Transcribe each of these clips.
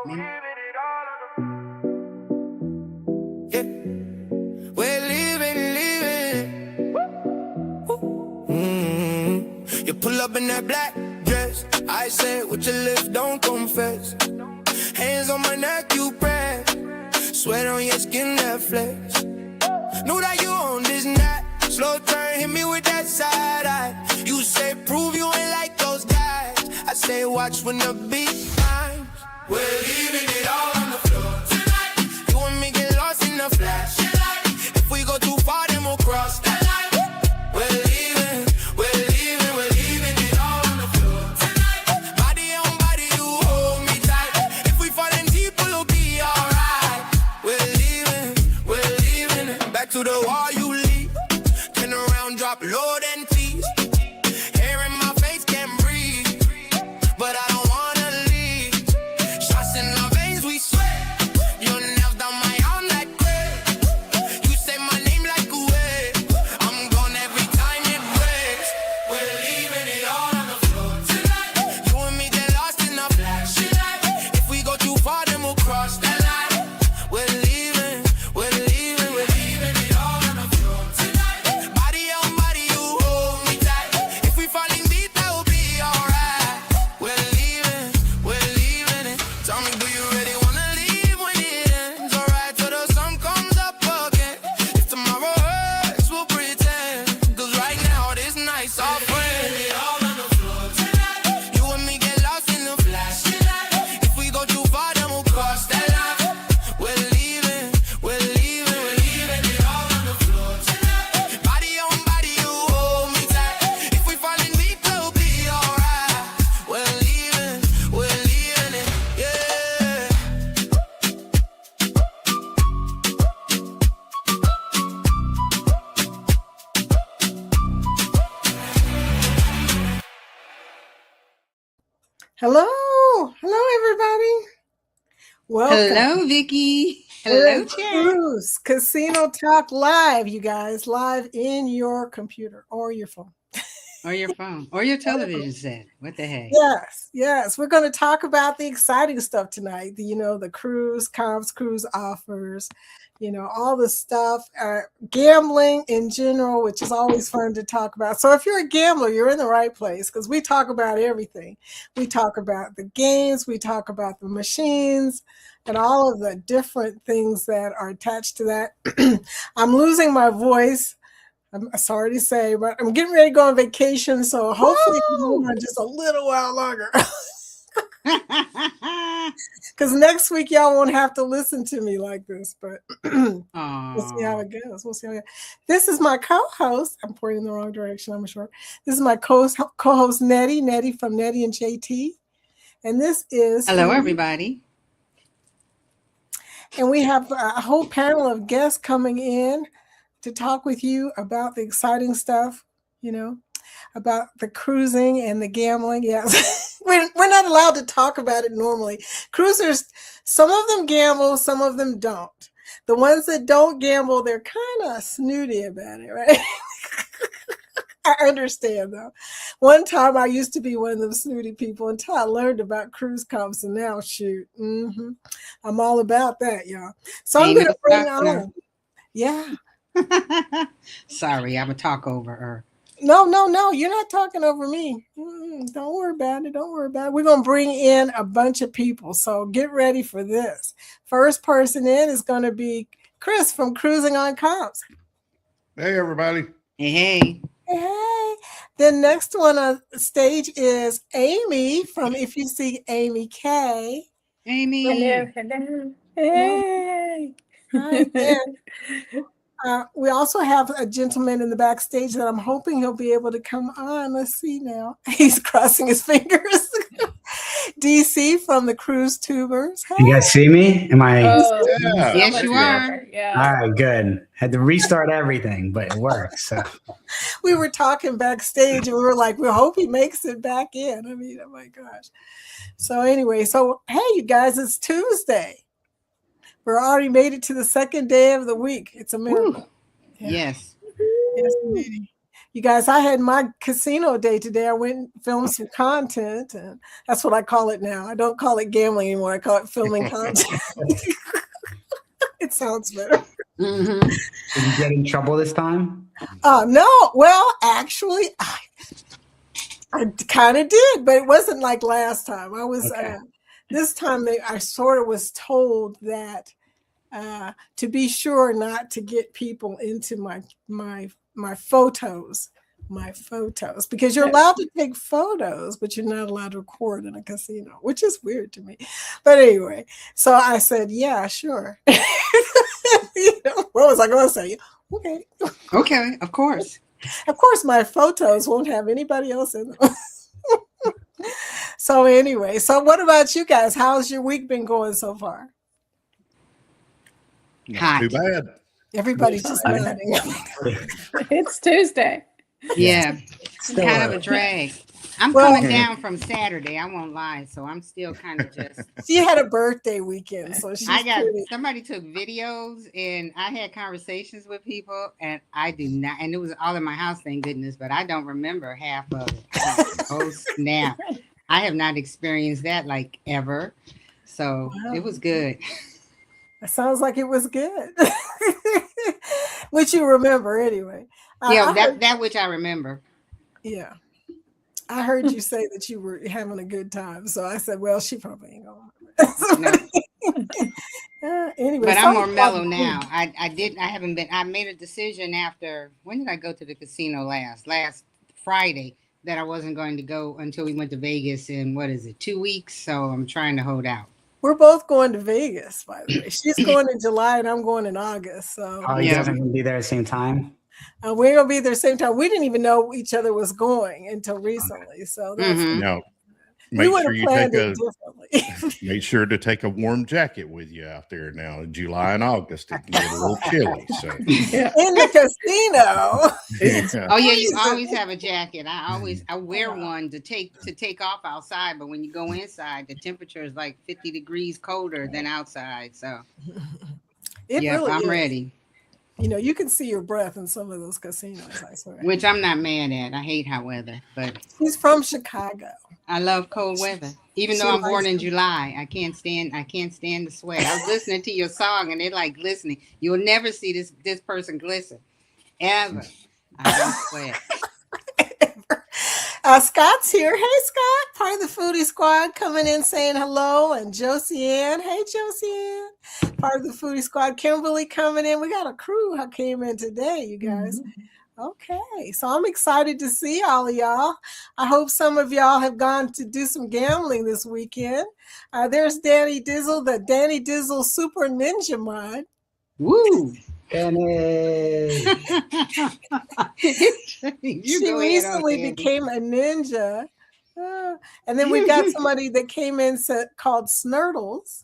Me. Yeah, we're leaving. You pull up in that black dress. I said, with your lips, don't confess. Hands on my neck, you press. Sweat on your skin, that flex. Know that you on this night. Slow turn, hit me with that side eye. You say, prove you ain't like those guys. I say, watch when the beat times. We're leaving it all on the floor tonight. You and me get lost in the flash. If we go too far, then we'll cross that line. We're leaving it all on the floor tonight. Body on body, you hold me tight. If we falling deep, we'll be alright. We're leaving it. Back to the wall, you leave. Turn around, drop low, then tease. Hair in my face, can't breathe. But I don't wanna leave. Shots in our veins, we sweat. Your nails down my arm like gray. You say my name like a wave. I'm gone every time it breaks. We're leaving it all on the floor tonight. You and me get lost in the flash. If we go too far, then we'll cross that line. We're leaving it all on the floor tonight. Body on body, you hold me tight. If we falling deep, that will be alright. We're leaving it. Tell me, do you really wanna leave when it ends? Alright, till the sun comes up again. If tomorrow hurts, we'll pretend. Cause right now, this night's our friend. All on the floor tonight. You and me get lost in the flash. If we go too far, then we'll cross that line. We're leaving it all on the floor tonight. Body on body, you hold me tight. If we falling deep, we'll be alright. We're leaving it, yeah. Hello, everybody. Welcome. Hello, Vicky. We're Hello, at Chair. Cruise Casino Talk live, you guys, live in your computer or your phone. Or your phone. Or your television set. What the heck? Yes. We're going to talk about the exciting stuff tonight. The cruise, comps, cruise offers, all the stuff, gambling in general, which is always fun to talk about. So if you're a gambler, you're in the right place because we talk about everything. We talk about the games, we talk about the machines, and all of the different things that are attached to that. I'm losing my voice. I'm sorry to say, but I'm getting ready to go on vacation, so hopefully it can hold on just a little while longer. Because next week y'all won't have to listen to me like this, but we'll see how it goes. This is my co-host. I'm pointing in the wrong direction, I'm sure. This is my co-host Nettie from Nettie and JT. And this is... Hello, everybody. And we have a whole panel of guests coming in to talk with you about the exciting stuff, about the cruising and the gambling. Yes, we're not allowed to talk about it normally. Cruisers, some of them gamble, some of them don't. The ones that don't gamble, they're kind of snooty about it, right? I understand, though. One time I used to be one of them snooty people until I learned about cruise comps, and now, shoot, I'm all about that, y'all. So I'm going to bring on. Yeah. Sorry, I'm a talk over her. No, you're not talking over me. Don't worry about it. We're going to bring in a bunch of people, so get ready for this. First person in is going to be Chris from Cruising on Comps. Hey, everybody. Hey. The next one on stage is Amy from If You See Amy K. Amy. Hello. Hey. Hi. We also have a gentleman in the backstage that I'm hoping he'll be able to come on. Let's see now. He's crossing his fingers. DC from the Cruise Tubers. Hey. You guys see me? Am I? Yes, you are. Yeah. All right, good. Had to restart everything, but it works. So. We were talking backstage and we were like, we hope he makes it back in. I mean, oh my gosh. So anyway, hey, you guys, it's Tuesday. We're already made it to the second day of the week. It's a miracle. Yeah. Yes. Yes, indeed. You guys, I had my casino day today. I went and filmed some content, and that's what I call it now. I don't call it gambling anymore. I call it filming content. It sounds better. Mhm. Did you get in trouble this time? No, well, actually, I kind of did, but it wasn't like last time. I was Okay. this time. I sort of was told that to be sure not to get people into my photos, because you're allowed to take photos, but you're not allowed to record in a casino, which is weird to me. But anyway, so I said, yeah, sure. What was I going to say? Okay. Okay, of course. Of course, my photos won't have anybody else in them. So anyway, so what about you guys? How's your week been going so far? Not too bad. Everybody's just nodding. It's Tuesday. Yeah, Still kind of a early. drag. I'm Well- coming down from Saturday. I won't lie, so I'm still kind of just. She had a birthday weekend, so she's pretty. Somebody took videos, and I had conversations with people, and I do not. And it was all in my house, thank goodness. But I don't remember half of it. Oh snap! I have not experienced that like ever. So Wow. it was good. It sounds like it was good. Which you remember anyway. Yeah, I heard- that which I remember. yeah. I heard you say that you were having a good time. So I said, well, she probably ain't gonna. No. Anyway, But so I'm more I'm mellow talking- now. I haven't been. I made a decision after. When did I go to the casino last? Last Friday, that I wasn't going to go until we went to Vegas in 2 weeks. So I'm trying to hold out. We're both going to Vegas, by the way. She's going in July and I'm going in August. So Oh, you Yeah. guys aren't gonna be there at the same time? we're gonna be there same time. We didn't even know each other was going until recently. So that's Mhm. No, we make would sure have you planned take it a differently. make sure to take a warm jacket with you out there now. In July and August, it can get a little chilly. So In the casino. yeah. Oh yeah, you always have a jacket. I wear one to take off outside, but when you go inside, the temperature is like 50 degrees colder than outside. So It yeah, really I'm is. ready. You know, you can see your breath in some of those casinos, I swear. Which I'm not mad at. I hate hot weather, but She's from Chicago. I love cold weather. Even though She I'm born likes in it. July, I can't stand the sweat. I was listening to your song and they're like glistening. You'll never see this person glisten. Ever. I don't sweat. Scott's here. Hey, Scott, part of the Foodie Squad, coming in saying hello. And Josie Ann. Hey, Josie Ann, part of the Foodie Squad. Kimberly coming in. We got a crew who came in today, you guys. Okay, so I'm excited to see all of y'all. I hope some of y'all have gone to do some gambling this weekend. There's Danny Dizzle, the Danny Dizzle Super Ninja Mod. Woo! Dennis! She recently became a ninja. And then we got somebody that came in called Snurdles.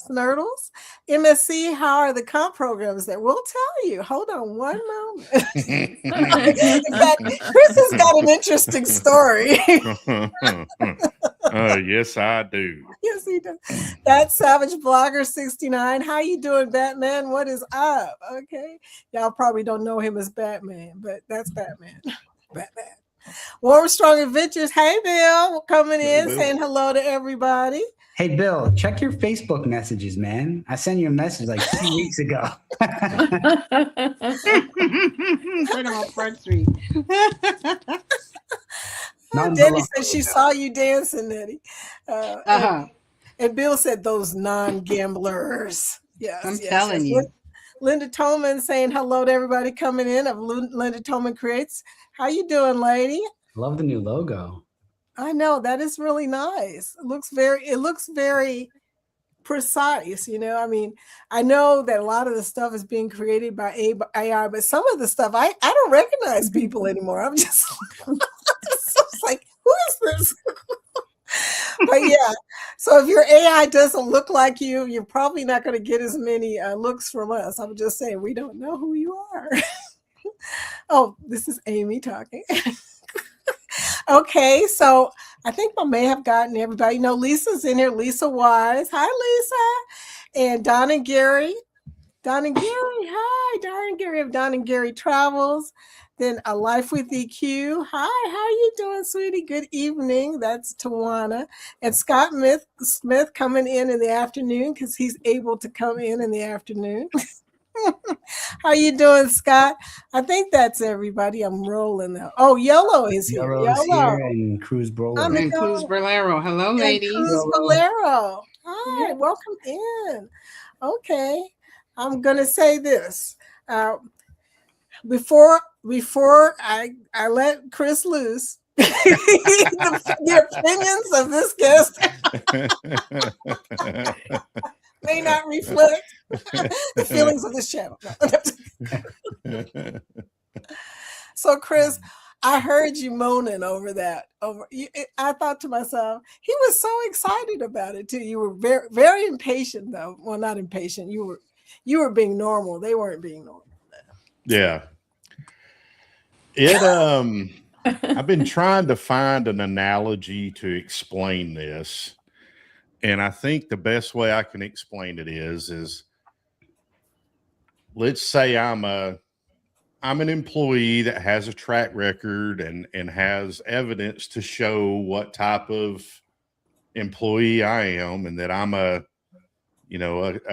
Snurdles. MSC, how are the comp programs there? We'll tell you. Hold on one moment. In fact, Chris has got an interesting story. Yes, I do. Yes, he does. That's Savage Blogger 69. How you doing, Batman? What is up? Okay. Y'all probably don't know him as Batman, but that's Batman. Batman. Warm Strong Adventures. Hey, Bill, coming in, Bill. saying hello to everybody. Hey, Bill, check your Facebook messages, man. I sent you a message like 2 weeks ago. Put him on Front Street. Not Denny below. said she saw you dancing, Nettie. Uh-huh. And Bill said those non-gamblers. Yes, I'm yes, telling yes. you. Linda Tolman saying hello to everybody coming in of Linda Tolman Creates. How you doing, lady? Love the new logo. I know that is really nice. It looks very precise. You know, I mean, I know that a lot of the stuff is being created by AI, but some of the stuff I don't recognize people anymore. I'm just like, who is this? But yeah, so if your AI doesn't look like you, you're probably not going to get as many looks from us. I'm just saying we don't know who you are. Oh, this is Amy talking. Okay, so I think I may have gotten everybody. No, Lisa's in here. Lisa Wise. Hi, Lisa. And Don and Gary. Don and Gary. Hi, Don and Gary of Don and Gary Travels. Then A Life with EQ. Hi, how you doing, sweetie? Good evening. That's Tawana. And Scott Smith coming in the afternoon because he's able to come in the afternoon. How you doing, Scott? I think that's everybody. I'm rolling now. Oh, Yellow is here. Yellow's here and Cruz Bro. And Cruz Bolero. Hello, And ladies. Cruz Bolero. Hi, welcome in. Okay, I'm gonna say this before I let Chris loose. the opinions of this guest may not reflect the feelings of this channel. So, Chris, I heard you moaning over that. I thought to myself, he was so excited about it too. You were very, very impatient, though. Well, not impatient. You were being normal. They weren't being normal. Yeah. I've been trying to find an analogy to explain this. And I think the best way I can explain it is let's say I'm an employee that has a track record and has evidence to show what type of employee I am, and that I'm a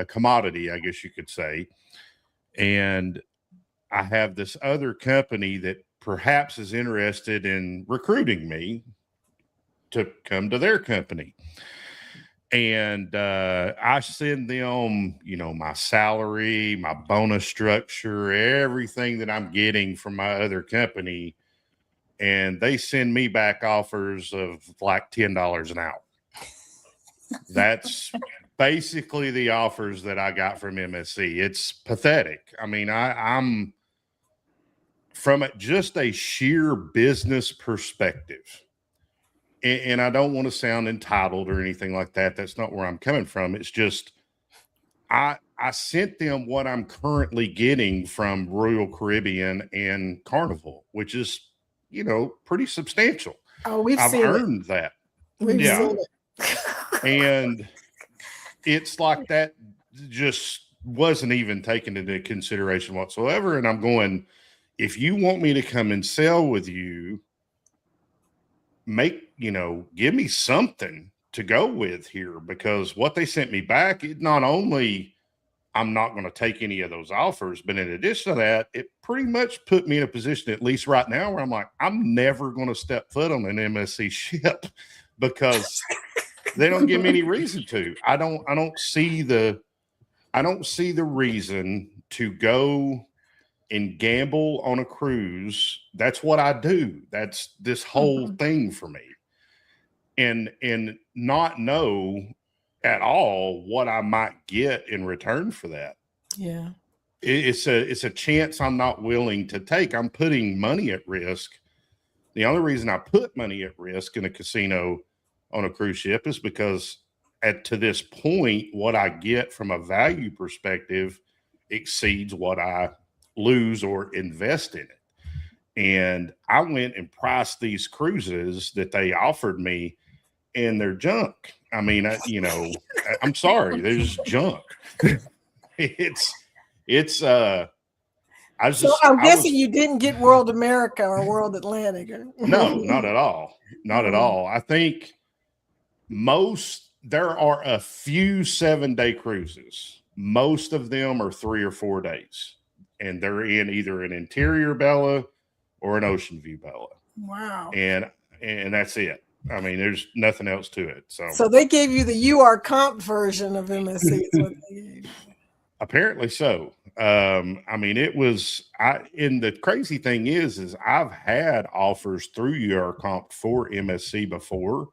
commodity, I guess you could say. And I have this other company that perhaps is interested in recruiting me to come to their company. And I send them, my salary, my bonus structure, everything that I'm getting from my other company. And they send me back offers of like $10 an hour. That's basically the offers that I got from MSC. It's pathetic. I mean, I'm from just a sheer business perspective. And I don't want to sound entitled or anything like that. That's not where I'm coming from. It's just I sent them what I'm currently getting from Royal Caribbean and Carnival, which is, pretty substantial. Oh, I've earned that. We've seen it. And it's like that just wasn't even taken into consideration whatsoever. And I'm going, if you want me to come and sell with you, give me something to go with here, because what they sent me back, it not only I'm not going to take any of those offers, but in addition to that, it pretty much put me in a position, at least right now, where I'm like, I'm never going to step foot on an MSC ship because they don't give me any reason to. I don't see the reason to go and gamble on a cruise. That's what I do. That's this whole thing for me. And not know at all what I might get in return for that. Yeah. It's a chance I'm not willing to take. I'm putting money at risk. The only reason I put money at risk in a casino on a cruise ship is because to this point, what I get from a value perspective exceeds what I lose or invest in it. And I went and priced these cruises that they offered me, and they're junk. I mean, I'm sorry, they're just junk. I'm guessing you didn't get World America or World Atlantic. No, not at all. Not at all. I think there are a few 7-day cruises. Most of them are 3 or 4 days, and they're in either an interior Bella or an ocean view Bella. Wow. And that's it. I mean, there's nothing else to it. So they gave you the UR comp version of MSC. Is what they gave you. Apparently so. I mean, and the crazy thing is I've had offers through UR comp for MSC before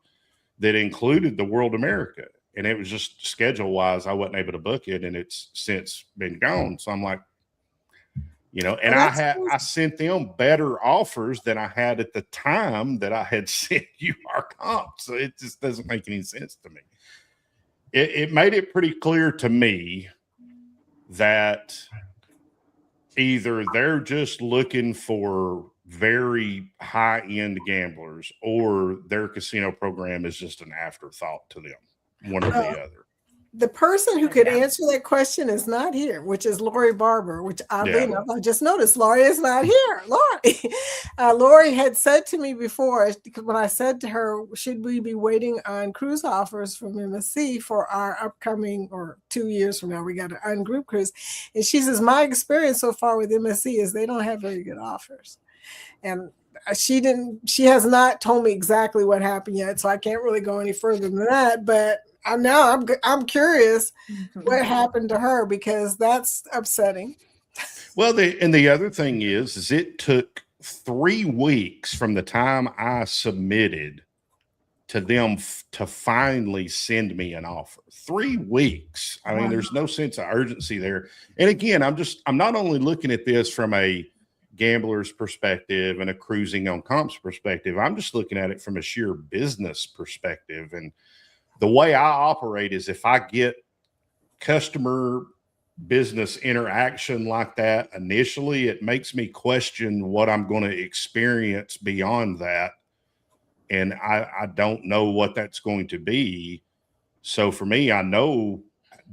that included the World America. And it was just schedule wise, I wasn't able to book it, and it's since been gone. So I'm like, and I sent them better offers than I had at the time that I had sent UR comp. So it just doesn't make any sense to me. It made it pretty clear to me that either they're just looking for very high-end gamblers, or their casino program is just an afterthought to them, one or the other. the person who could answer that question is not here, which is Lori Barber, which oddly Yeah. enough, I just noticed Lori is not here. Lori, Lori had said to me before, because when I said to her, should we be waiting on cruise offers from MSC for our upcoming, or 2 years from now, we got an ungroup cruise. And she says, my experience so far with MSC is they don't have very good offers. And she has not told me exactly what happened yet, so I can't really go any further than that. But I'm curious what happened to her, because that's upsetting. Well, the other thing is it took 3 weeks from the time I submitted to them to finally send me an offer. 3 weeks. I mean, there's no sense of urgency there. And again, I'm not only looking at this from a gambler's perspective and a cruising on comps perspective. I'm just looking at it from a sheer business perspective. And the way I operate is if I get customer business interaction like that initially, it makes me question what I'm going to experience beyond that. And I don't know what that's going to be. So for me, I know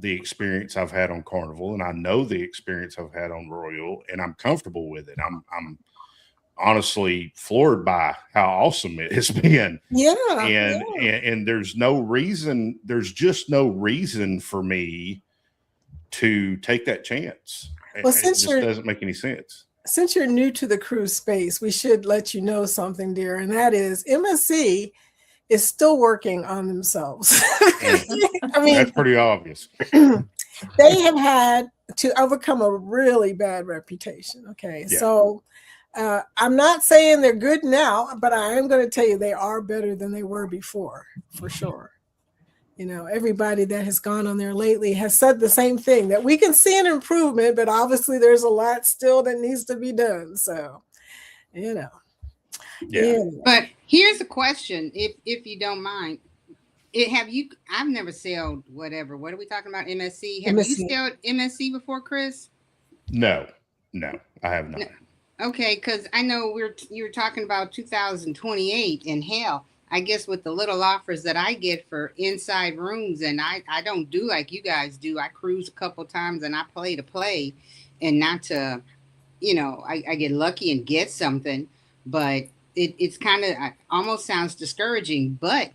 the experience I've had on Carnival, and I know the experience I've had on Royal, and I'm comfortable with it. I'm honestly floored by how awesome it has been. Yeah. And there's just no reason for me to take that chance. Well, It just doesn't make any sense. Since you're new to the cruise space, we should let you know something, dear, and that is MSC is still working on themselves. I mean, That's pretty obvious. They have had to overcome a really bad reputation. Okay. Yeah. So I'm not saying they're good now, but I am going to tell you they are better than they were before, for sure. You know, everybody that has gone on there lately has said the same thing, that we can see an improvement, but obviously there's a lot still that needs to be done. So, you know. Yeah. Anyway. But here's a question, if you don't mind. I've never sailed whatever. What are we talking about? MSC? Have MSC. you sailed MSC before, Chris? No, I have not. No. Okay, because I know you were talking about 2028, and hell, I guess with the little offers that I get for inside rooms, and I don't do like you guys do. I cruise a couple times and I play to play, and not to, I get lucky and get something, but it's kind of almost sounds discouraging. But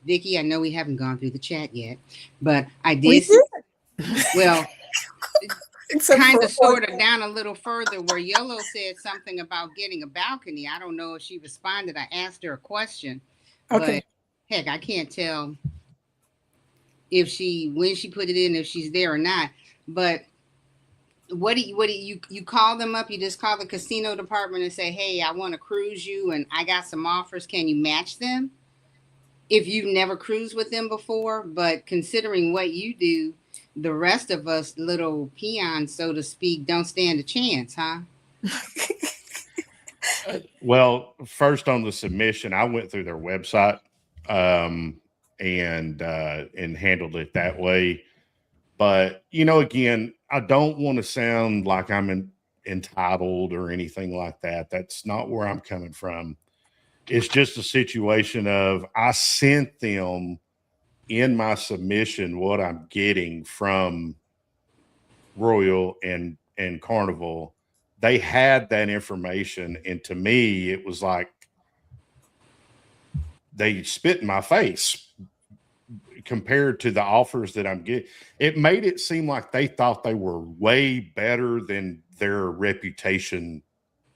Vicky, I know we haven't gone through the chat yet, but I did. Well. Kind of sort of down a little further where Yolo said something about getting a balcony. I don't know if she responded. I asked her a question. Okay. But heck, I can't tell when she put it in, if she's there or not. But what do you call them up? You just call the casino department and say, hey, I want to cruise you and I got some offers. Can you match them? If you've never cruised with them before, but considering what you do, the rest of us little peons, so to speak, don't stand a chance, huh? Well, first on the submission, I went through their website and handled it that way. But, again, I don't want to sound like I'm entitled or anything like that. That's not where I'm coming from. It's just a situation of I sent them in my submission what I'm getting from Royal and Carnival. They had that information, and to me it was like they spit in my face compared to the offers that I'm getting. It made it seem like they thought they were way better than their reputation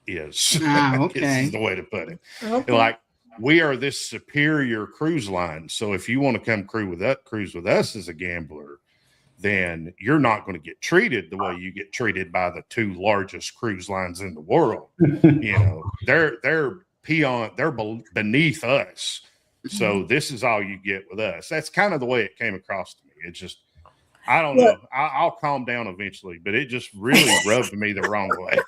is. Okay. Is the way to put it. Okay. Like, we are this superior cruise line. So if you want to come cruise with us as a gambler, then you're not going to get treated the way you get treated by the 2 largest cruise lines in the world. They're beneath us. So this is all you get with us. That's kind of the way it came across to me. It's just, I don't know. I'll calm down eventually, but it just really rubbed me the wrong way.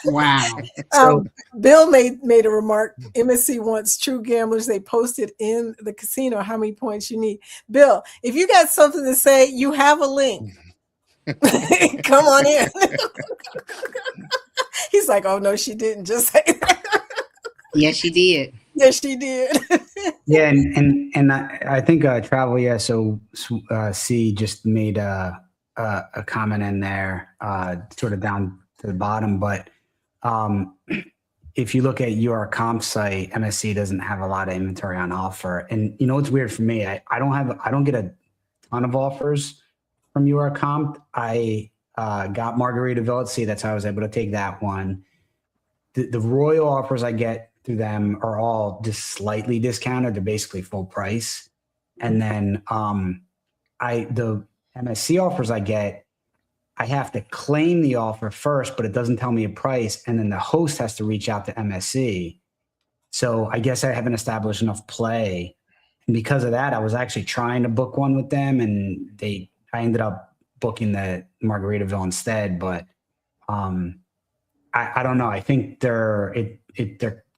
Wow. Bill made a remark. MSC wants true gamblers. They posted in the casino how many points you need. Bill, if you got something to say, you have a link. Come on in. He's like, oh no, she didn't just say that. Yes, she did. Yes, she did. Yeah, and I think Travel C just made a comment in there, sort of down to the bottom. But if you look at your comp site, MSC doesn't have a lot of inventory on offer. And you know what's weird for me? I don't get a ton of offers from UR Comp. I got Margaritaville at Sea. That's how I was able to take that one. The Royal offers I get through them are all just slightly discounted. They're basically full price. And then the MSC offers I get, I have to claim the offer first, but it doesn't tell me a price. And then the host has to reach out to MSC. So I guess I haven't established enough play. And because of that, I was actually trying to book one with them, and I ended up booking the Margaritaville instead. But I don't know. I think they're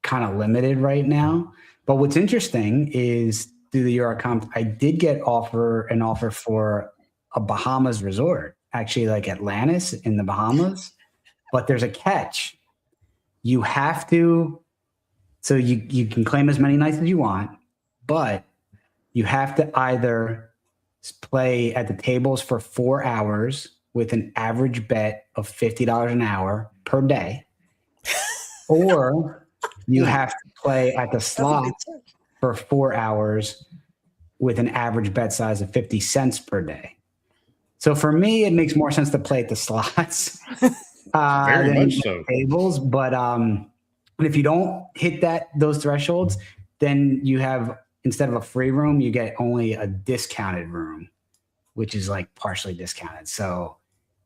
kind of limited right now. But what's interesting is through the Eurocomp, I did get an offer for a Bahamas resort, actually like Atlantis in the Bahamas. But there's a catch. You have to, so you can claim as many nights as you want, but you have to either play at the tables for 4 hours with an average bet of $50 an hour per day, or you have to play at the slots for 4 hours with an average bet size of 50 cents per day. So for me, it makes more sense to play at the slots Very than much so. tables. But if you don't hit those thresholds, then you have, instead of a free room, you get only a discounted room, which is like partially discounted. So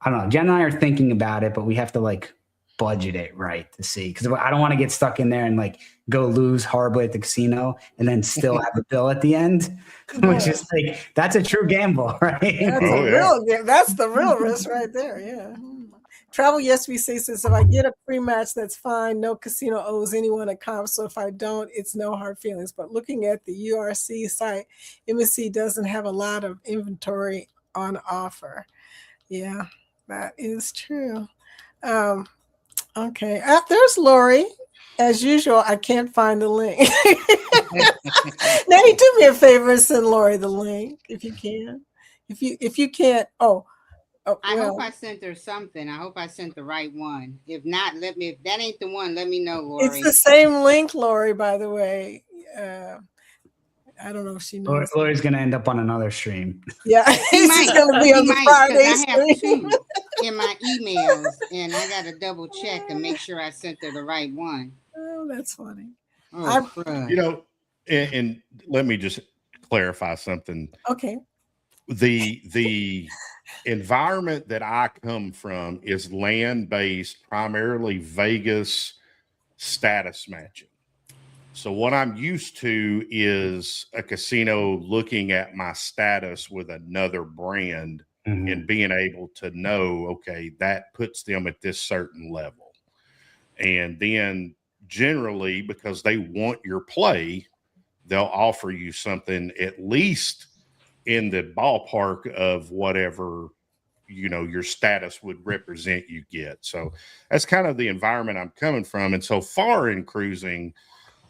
I don't know. Jen and I are thinking about it, but we have to like budget it right to see, because I don't want to get stuck in there and like go lose horribly at the casino and then still have a bill at the end, which is like, that's a true gamble, right? That's the real risk right there. Yeah. Travel Yes We Say says, if I get a pre-match, that's fine. No casino owes anyone a comp. So if I don't, it's no hard feelings. But looking at the URC site, MSC doesn't have a lot of inventory on offer. Yeah, that is true. Okay, there's Lori. As usual, I can't find the link. Now, you do me a favor and send Lori the link if you can. If you can't, I hope I sent her something. I hope I sent the right one. If not, if that ain't the one, let me know, Lori. It's the same link, Lori, by the way. I don't know if she knows. Lori's going to end up on another stream. Yeah, he's going to be on the Friday I have stream. 2 in my emails, and I got to double check to make sure I sent her the right one. Oh, that's funny. Oh, and let me just clarify something. Okay. The environment that I come from is land-based, primarily Vegas status matching. So what I'm used to is a casino looking at my status with another brand and being able to know, okay, that puts them at this certain level. And then generally, because they want your play, they'll offer you something at least in the ballpark of whatever, your status would represent you get. So that's kind of the environment I'm coming from. And so far in cruising,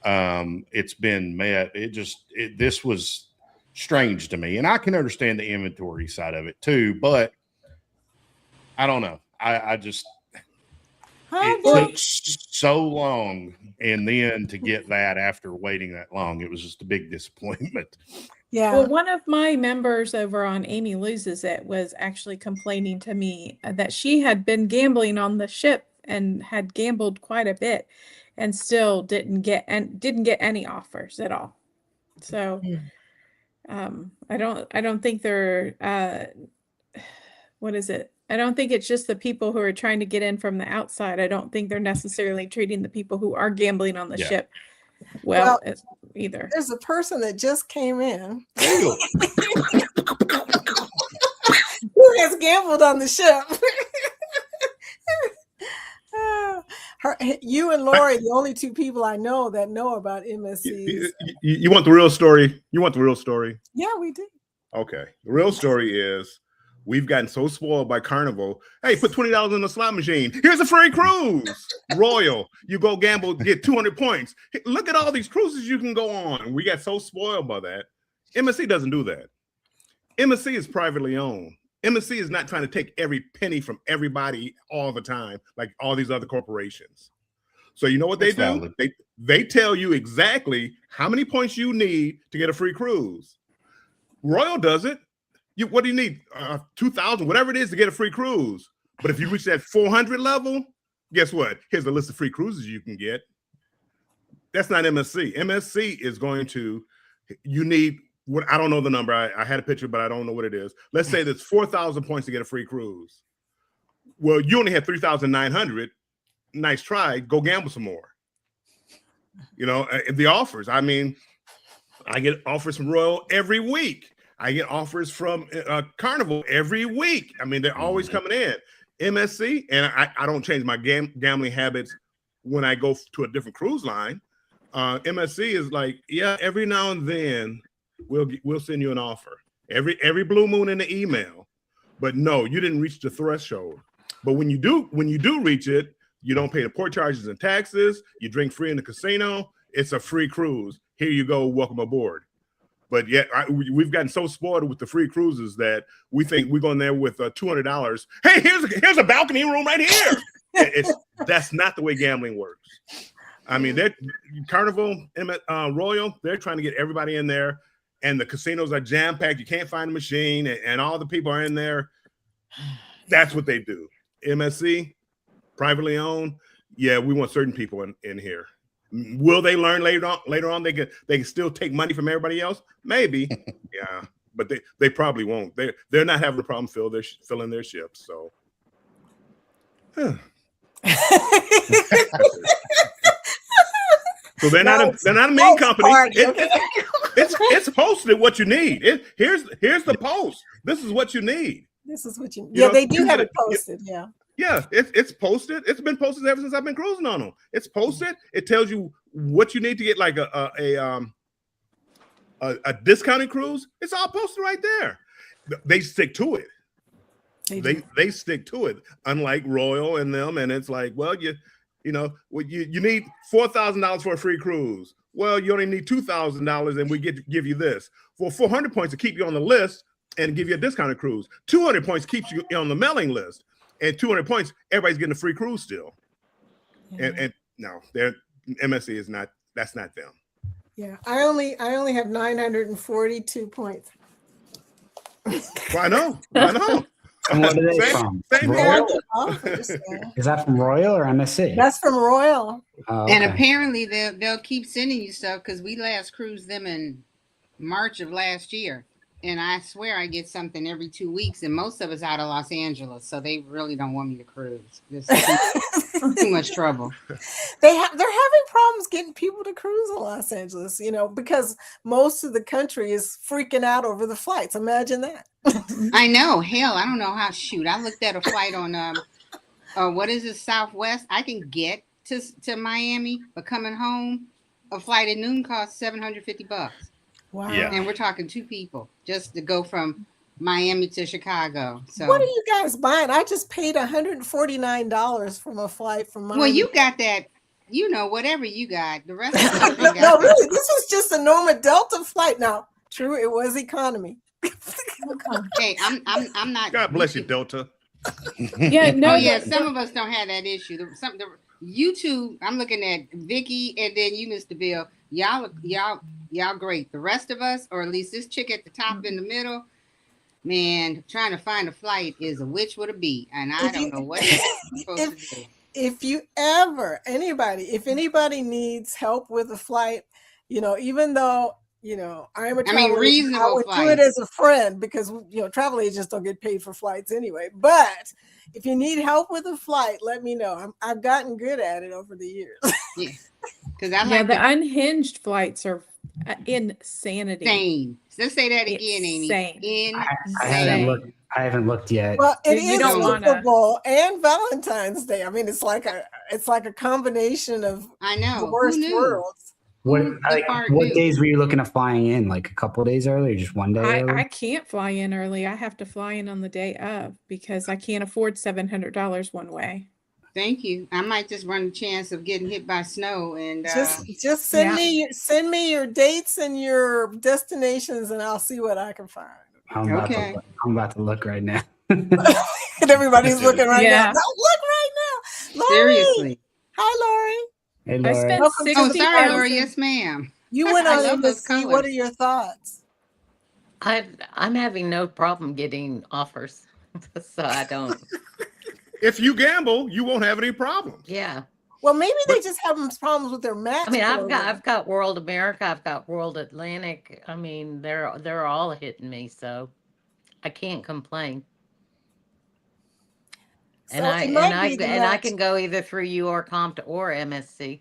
it's been met. This was strange to me, and I can understand the inventory side of it too, but I don't know. It took so long, and then to get that after waiting that long, it was just a big disappointment. Yeah. Well, one of my members over on Amy Loses It was actually complaining to me that she had been gambling on the ship and had gambled quite a bit and still didn't get any offers at all. So I don't think they're what is it? I don't think it's just the people who are trying to get in from the outside. I don't think they're necessarily treating the people who are gambling on the ship well either. There's a person that just came in Ew. who has gambled on the ship. You and Lori, the only 2 people I know that know about MSCs. You want the real story? You want the real story? Yeah, we do. Okay. The real story is We've gotten so spoiled by Carnival. Hey, put $20 in the slot machine. Here's a free cruise. Royal, you go gamble, get 200 points. Hey, look at all these cruises you can go on. We got so spoiled by that. MSC doesn't do that. MSC is privately owned. MSC is not trying to take every penny from everybody all the time, like all these other corporations. So you know what they That's do? valid. They tell you exactly how many points you need to get a free cruise. Royal does it. What do you need? 2,000, whatever it is to get a free cruise. But if you reach that 400 level, guess what? Here's a list of free cruises you can get. That's not MSC. MSC is going to, you need, what I don't know the number. I had a picture, but I don't know what it is. Let's say there's 4,000 points to get a free cruise. Well, you only have 3,900. Nice try. Go gamble some more. You know, the offers. I mean, I get offers from Royal every week. I get offers from Carnival every week. I mean, they're always coming in. MSC, and I don't change my gambling habits when I go to a different cruise line. MSC is like, yeah, every now and then we'll send you an offer. Every blue moon in the email. But no, you didn't reach the threshold. But when you do reach it, you don't pay the port charges and taxes. You drink free in the casino. It's a free cruise. Here you go. Welcome aboard. But yet we've gotten so spoiled with the free cruises that we think we're going there with $200. Hey, here's a balcony room right here. That's not the way gambling works. I mean, Carnival, Royal, they're trying to get everybody in there, and the casinos are jam packed. You can't find a machine, and all the people are in there. That's what they do. MSC, privately owned. Yeah, we want certain people in here. Will they learn later on? They can still take money from everybody else. Maybe, yeah, but they probably won't. They're not having a problem filling their ships. So, so they're not a main company. It's posted what you need. Here's the post. This is what you need. This is what you. You know, They do have it posted. Yeah. Yeah, it's posted. It's been posted ever since I've been cruising on them. It's posted. It tells you what you need to get, like a discounted cruise. It's all posted right there. They stick to it. They stick to it. Unlike Royal and them, and it's like, well, you need $4,000 for a free cruise. Well, you only need $2,000, and we give you this for 400 points to keep you on the list and give you a discounted cruise. 200 points keeps you on the mailing list. And 200 points, everybody's getting a free cruise still. Yeah. And no, MSC is not. That's not them. Yeah, I only have 942 points. Well, I know. And what are they from? Royal? Is that from Royal or MSC? That's from Royal. Oh, And okay. apparently they'll keep sending you stuff because we last cruised them in March of last year. And I swear I get something every 2 weeks, and most of it's out of Los Angeles, so they really don't want me to cruise. There's too much trouble. They're having problems getting people to cruise in Los Angeles, because most of the country is freaking out over the flights. Imagine that. I know. Hell, I don't know how. Shoot, I looked at a flight on what is it, Southwest? I can get to Miami, but coming home, a flight at noon costs $750. Wow. Yeah. And we're talking 2 people just to go from Miami to Chicago. So what are you guys buying? I just paid $149 from a flight from Miami. well, you got that, whatever you got. The rest of us got No, really, this was just a normal Delta flight. Now, true, it was economy. Hey, I'm not. God bless you, Delta. Yeah, no, Oh yeah, some of us don't have that issue. You two, I'm looking at Vicky and then you, Mr. Bill. Y'all great. The rest of us, or at least this chick at the top in the middle, man, trying to find a flight is a witch with a beat, and I don't know what it's supposed to do. If anybody needs help with a flight, even though I'm a travel agent, I would do it as a friend because travel agents don't get paid for flights anyway. But if you need help with a flight, let me know. I've gotten good at it over the years. Yeah, because I like the unhinged flights are insanity. insane. Let's say that again, Amy. Insane. I haven't looked yet. Well, it You is don't Super Bowl and Valentine's Day. I mean, it's like a combination of I know. the worst Who knew? worlds. What It's like hard what to. days were you looking at flying in? Like a couple days early, or just one day I early? can't fly in early. I have to fly in on the day of because I can't afford $700 one way. Thank you. I might just run the chance of getting hit by snow and Just send me your dates and your destinations, and I'll see what I can find. I'm about Okay. I'm about to look right now. And everybody's looking right Yeah. now. Don't look right now. Lori. seriously. Hi, Lori. Hey, I Laura. spent Welcome to Oh, the sorry, 60,000. Laura. Yes, ma'am. You went I on love those MSC. What colors. are your thoughts? I'm having no problem getting offers, so I don't. If you gamble, you won't have any problems. Yeah, Well, maybe they just have problems with their match. I mean, program. I've got World America, I've got World Atlantic. I mean, they're all hitting me, so I can't complain. And So I it and might I be the and I match. can go either through you or Compt or MSC.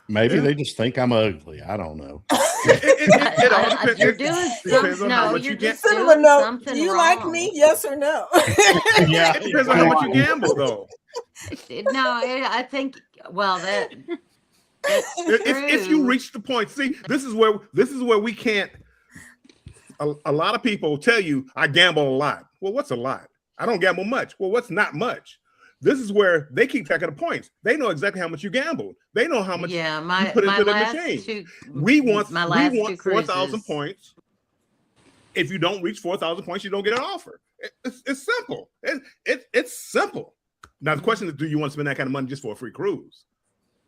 Maybe Yeah. they just think I'm ugly. I don't know. It all depends. You're It doing depends some, on how no, much you're you get. just Cinema doing note, something do you wrong. like me? Yes or no? Yeah, It depends on how much you gamble, though. No, I think. Well, that's If you true. reach the point, see, this is where we can't. A lot of people tell you I gamble a lot. Well, what's a lot? I don't gamble much. Well, what's not much? This is where they keep track of the points. They know exactly how much you gambled. They know how much Yeah, you my put my into the last machine. two. We want my last 4,000 cruises. points. If you don't reach 4,000 points, you don't get an offer. It's simple. It's simple. Now the question is, do you want to spend that kind of money just for a free cruise?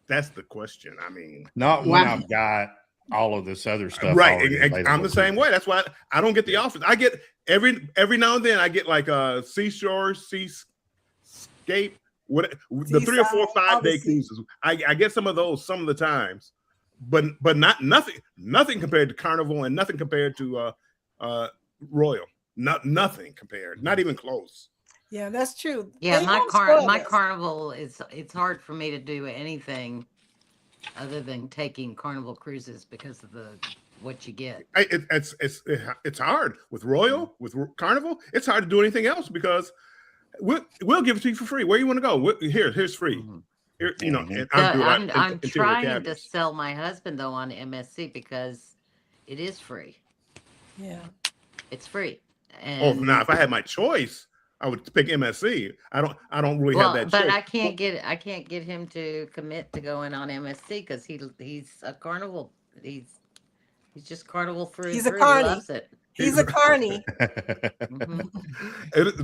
That's the question. I mean, not when Wow. I've got all of this other stuff. right? already I'm available the to same me. way. That's why I don't get the offers. I get every now and then I get like a seashore, seascape, what the 3 or 4 Seaside, 5 day obviously. cruises. I get some of those some of the times, but nothing compared to Carnival and nothing compared to Royal. Nothing compared. Not even close. Yeah, that's true. Yeah, They my don't spoil my us. Carnival it's hard for me to do anything other than taking Carnival cruises because of what you get. It's hard with Royal, with Carnival. It's hard to do anything else because we'll give it to you for free. Where you want to go? Here's free. Mhm. Here, you know, Mhm. and I'm interior trying to cabinets. sell my husband though on MSC because it is free. Yeah. It's free. Oh, And now if I had my choice, I would pick MSC. I don't really well, have that but choice. I can't get him to commit to going on MSC because he's a Carnival. He's just Carnival through. He's and a through. carny. He loves it. He's a carny. Mhm.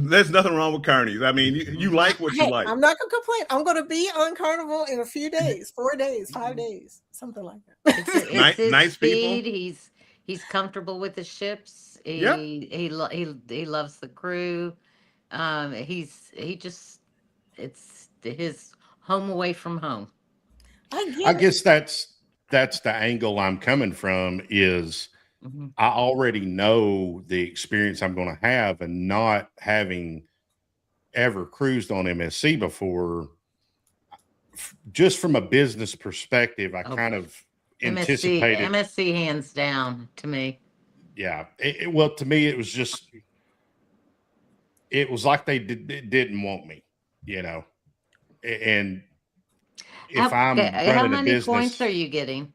There's nothing wrong with carnies. I mean, you like what you Hey, like. I'm not gonna complain. I'm gonna be on Carnival in a few days, 4 days, 5 days, something like that. It's Nice- his nice people. speed. He's comfortable with the ships. Yep. He loves the crew. It's his home away from home. I get I it. guess that's the angle I'm coming from is Mhm. I already know the experience I'm going to have, and not having ever cruised on MSC before, just from a business perspective, I Oh, kind of MSC anticipated. MSC hands down to me. Yeah. Well, to me, it was like they didn't want me, you know. And if I'm how running a many business points are you getting?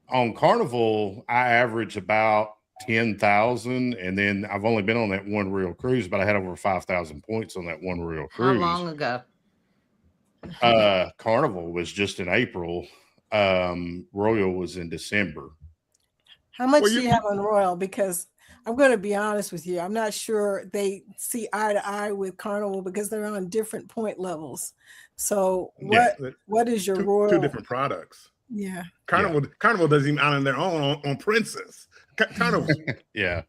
on Carnival, I average about 10,000, and then I've only been on that one real cruise, but I had over 5,000 points on that one real How cruise. long ago? Carnival was just in April. Royal was in December. How much Well, do you- you have on Royal? Because I'm going to be honest with you. I'm not sure they see eye to eye with Carnival because they're on different point levels. So Yeah, what is your two Royal? different products. Yeah. Carnival doesn't even honor their own on Princess. Carnival. Yeah.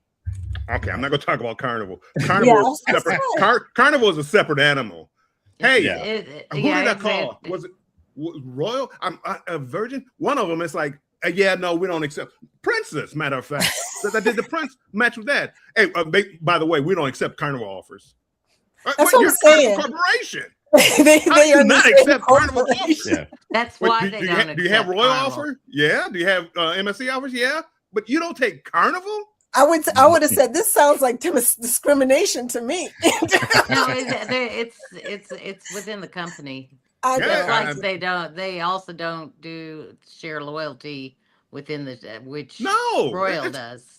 Okay, I'm not going to talk about Carnival. Yeah, Carnival is that's separate. right. Carnival is a separate animal. Hey, Yeah. who did I call? Was it Royal? I'm a Virgin. One of them is like, yeah, no, we don't accept Princess. Matter of fact, I did the Prince match with that. Hey, by the way, we don't accept Carnival offers. That's what you're I'm a Carnival saying. corporation. they How do you are the not same accept Carnival corporation. offers? Yeah. That's Wait, why do they you don't have, do you have accept Royal Carnival. offer? Yeah. Do you have MSC offers? Yeah. But you don't take Carnival? I would have said this sounds like discrimination to me. No, it's within the company. I Yeah, know. Just like I- they also don't do share loyalty within the which No, Royal it's- does.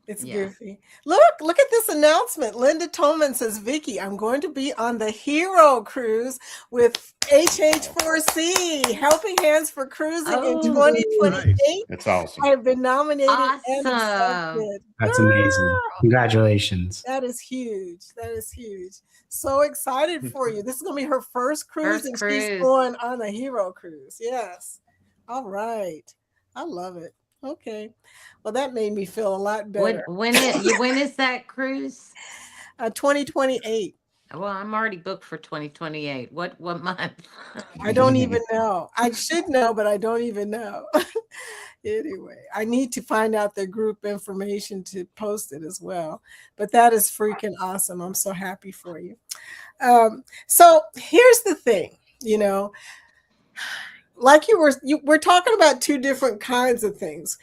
It's Yeah. goofy. Look at this announcement. Linda Tolman says, Vicky, I'm going to be on the Hero Cruise with HH4C, Helping Hands for Cruising in Oh, 2028. That's awesome. I have been nominated and Awesome. accepted. That's amazing. Girl, Congratulations. that is huge. That is huge. So excited for you. This is going to be her first cruise, First and she's cruise. going on the Hero Cruise. Yes. All right. I love it. Okay. Well, that made me feel a lot better. When is that cruise? 2028. Well, I'm already booked for 2028. What month? I don't even know. I should know, but I don't even know. Anyway, I need to find out the group information to post it as well. But that is freaking awesome. I'm so happy for you. So here's the thing, like we're talking about two different kinds of things.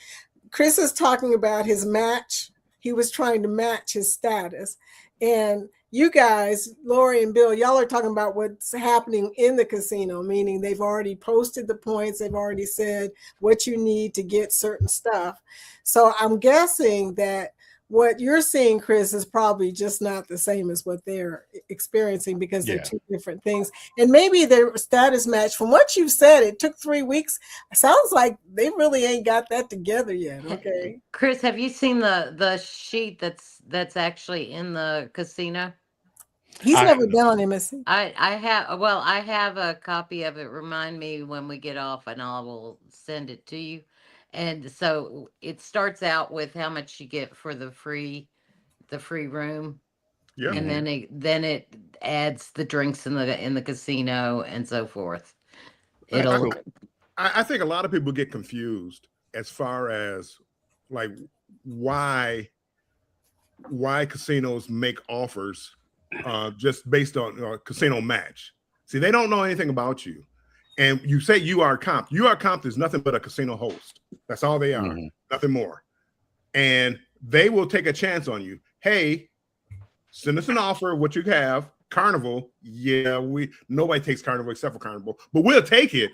Chris is talking about his match. He was trying to match his status. And you guys, Lori and Bill, y'all are talking about what's happening in the casino, meaning they've already posted the points. They've already said what you need to get certain stuff. So I'm guessing that what you're seeing, Chris, is probably just not the same as what they're experiencing because they're two different things. And maybe their status match, from what you've said, it took 3 weeks. Sounds like they really ain't got that together yet. Okay. Chris, have you seen the sheet that's actually in the casino? He's never been on MSC. I have a copy of it. Remind me when we get off and I will send it to you. And so it starts out with how much you get for the free room. Yeah. And then it adds the drinks in the casino and so forth. I think a lot of people get confused as far as like why casinos make offers just based on casino match. See, they don't know anything about you. And you say UR Comp. UR Comp is nothing but a casino host. That's all they are, nothing more. And they will take a chance on you. Hey, send us an offer of what you have. Carnival, yeah, nobody takes Carnival except for Carnival, but we'll take it.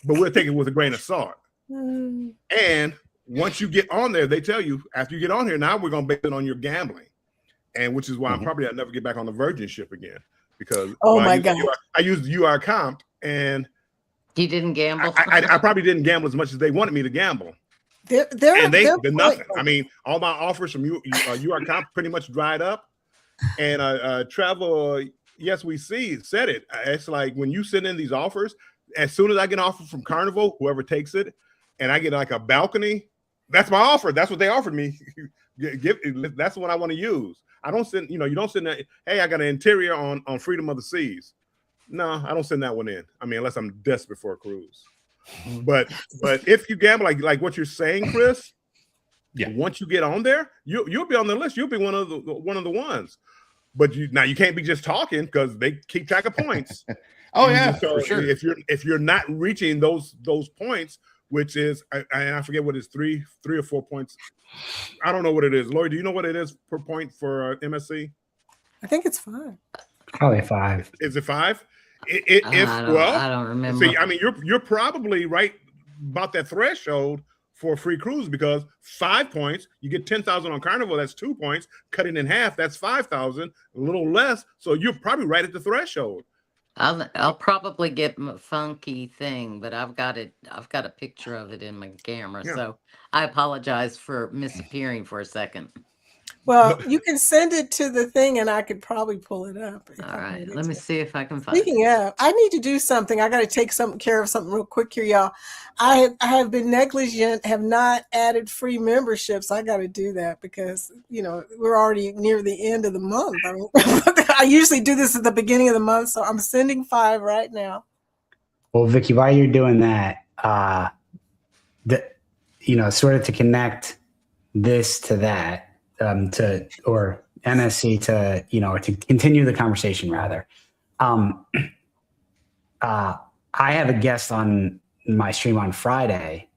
But we'll take it with a grain of salt. And once you get on there, they tell you after you get on here, now we're going to base it on your gambling, and which is why I'll never get back on the Virgin ship again because I used UR Comp and. You didn't gamble? I probably didn't gamble as much as they wanted me to gamble. They're nothing. I mean, all my offers from UR Comp pretty much dried up. And Travel, yes, we see, said it. It's like when you send in these offers, as soon as I get an offer from Carnival, whoever takes it, and I get like a balcony, that's my offer. That's what they offered me. That's what I want to use. I don't send, you don't send that, hey, I got an interior on Freedom of the Seas. No, I don't send that one in. I mean, unless I'm desperate for a cruise. But if you gamble like what you're saying, Chris, once you get on there, you'll be on the list. You'll be one of the ones. But you can't be just talking because they keep track of points. Oh yeah, so for sure. If you're not reaching those points, which is I forget what is 3 or 4 points. I don't know what it is. Lori, do you know what it is per point for MSC? I think it's 5. Probably 5. Is it 5? I don't remember. See, I mean, you're probably right about that threshold for a free cruise because 5 points, you get 10,000 on Carnival. That's 2 points. Cut it in half, that's 5,000. A little less, so you're probably right at the threshold. I'll probably get my funky thing, but I've got a picture of it in my camera, so I apologize for misappearing for a second. Well, you can send it to the thing and I could probably pull it up. All right, let me see if I can find Speaking it. of, I need to do something. I got to take care of something real quick here, y'all. I have been negligent, have not added free memberships. I got to do that because, we're already near the end of the month. I mean, I usually do this at the beginning of the month, so I'm sending 5 right now. Well, Vicky, while you're doing that, sort of to connect this to that, or MSC to, or to continue the conversation rather. I have a guest on my stream on Friday,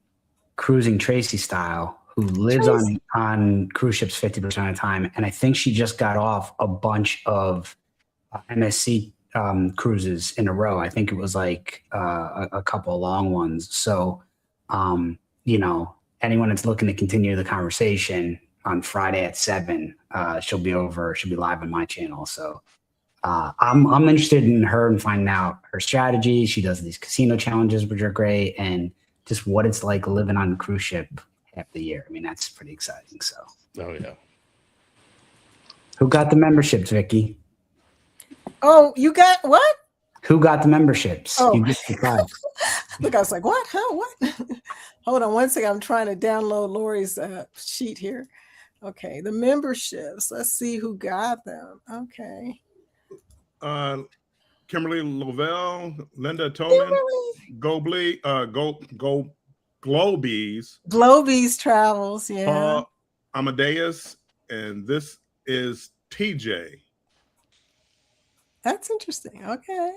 Cruising Tracy style, who lives on cruise ships 50% of the time. And I think she just got off a bunch of MSC cruises in a row. I think it was like a couple of long ones. So, you know, anyone that's looking to continue the conversation on Friday at 7, she'll be live on my channel. So I'm interested in her and finding out her strategy. She does these casino challenges, which are great, and just what it's like living on a cruise ship half the year. I mean, that's pretty exciting. So, Oh yeah. who got the memberships, Vicky? Oh, you got what? Who got the memberships? Oh. You just decided. Look, I was like, what? Huh? What? Hold on one second. I'm trying to download Lori's sheet here. Okay, the memberships. Let's see who got them. Okay. Kimberly Lovell, Linda Toman, Globies, Globies Travels, yeah. Paul Amadeus, and this is TJ. That's interesting. Okay.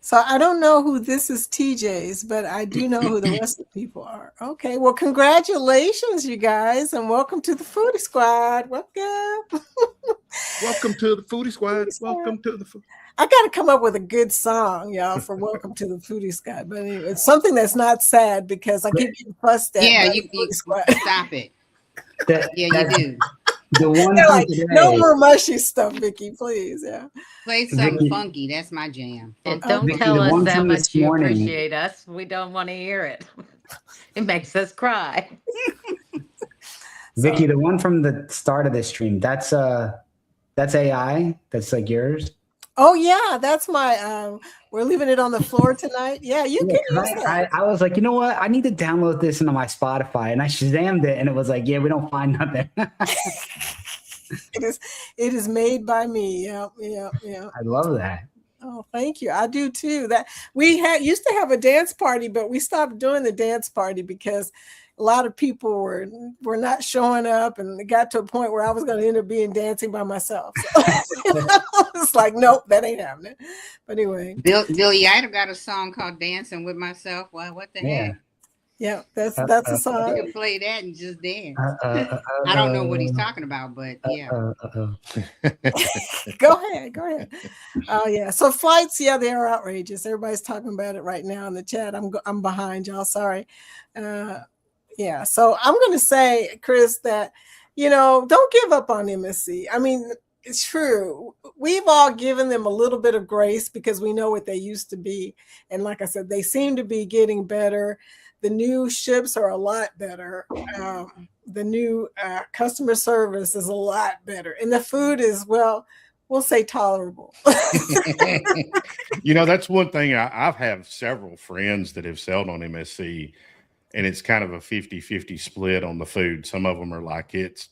So I don't know who this is TJ's, but I do know who the rest of the people are. Okay. Well, congratulations, you guys, and welcome to the Foodie Squad. Welcome. Welcome to the Foodie Squad. Welcome to the food. I got to come up with a good song, y'all, for Welcome to the Foodie Squad. But anyway, it's something that's not sad because I keep getting fussed at. Yeah, by you the Foodie Squad. stop it. That- Yeah, that- you do. The one They're from like, today, no more mushy stuff, Vicky, please. Yeah. Play something Vicky- funky. That's my jam. And Oh, don't Vicky, tell the us one how from much this you morning- appreciate us. We don't want to hear it. It makes us cry. Vicky, the one from the start of this stream, that's AI. That's like yours. Oh yeah, that's my. We're leaving it on the floor tonight. Yeah, you Yeah, can use that. I was like, you know what? I need to download this into my Spotify, and I Shazammed it, and it was like, yeah, we don't find nothing. It is made by me. Yeah. I love that. Oh, thank you. I do too. That we used to have a dance party, but we stopped doing the dance party because a lot of people were not showing up, and it got to a point where I was going to end up being dancing by myself. So it's like, nope, that ain't happening. But anyway, Bill Yida got a song called "Dancing with Myself." Well, what the Yeah. heck? yeah, that's a You song. can play that and just dance. I don't know what he's talking about, but yeah. Go ahead. Oh yeah. So flights, yeah, they are outrageous. Everybody's talking about it right now in the chat. I'm behind y'all. Sorry. Yeah. So I'm going to say, Chris, that don't give up on MSC. I mean, it's true. We've all given them a little bit of grace because we know what they used to be, and like I said, they seem to be getting better. The new ships are a lot better. The new customer service is a lot better. And the food is, well, we'll say tolerable. That's one thing. I've have several friends that have sailed on MSC, and it's kind of a 50-50 split on the food. Some of them are like, it's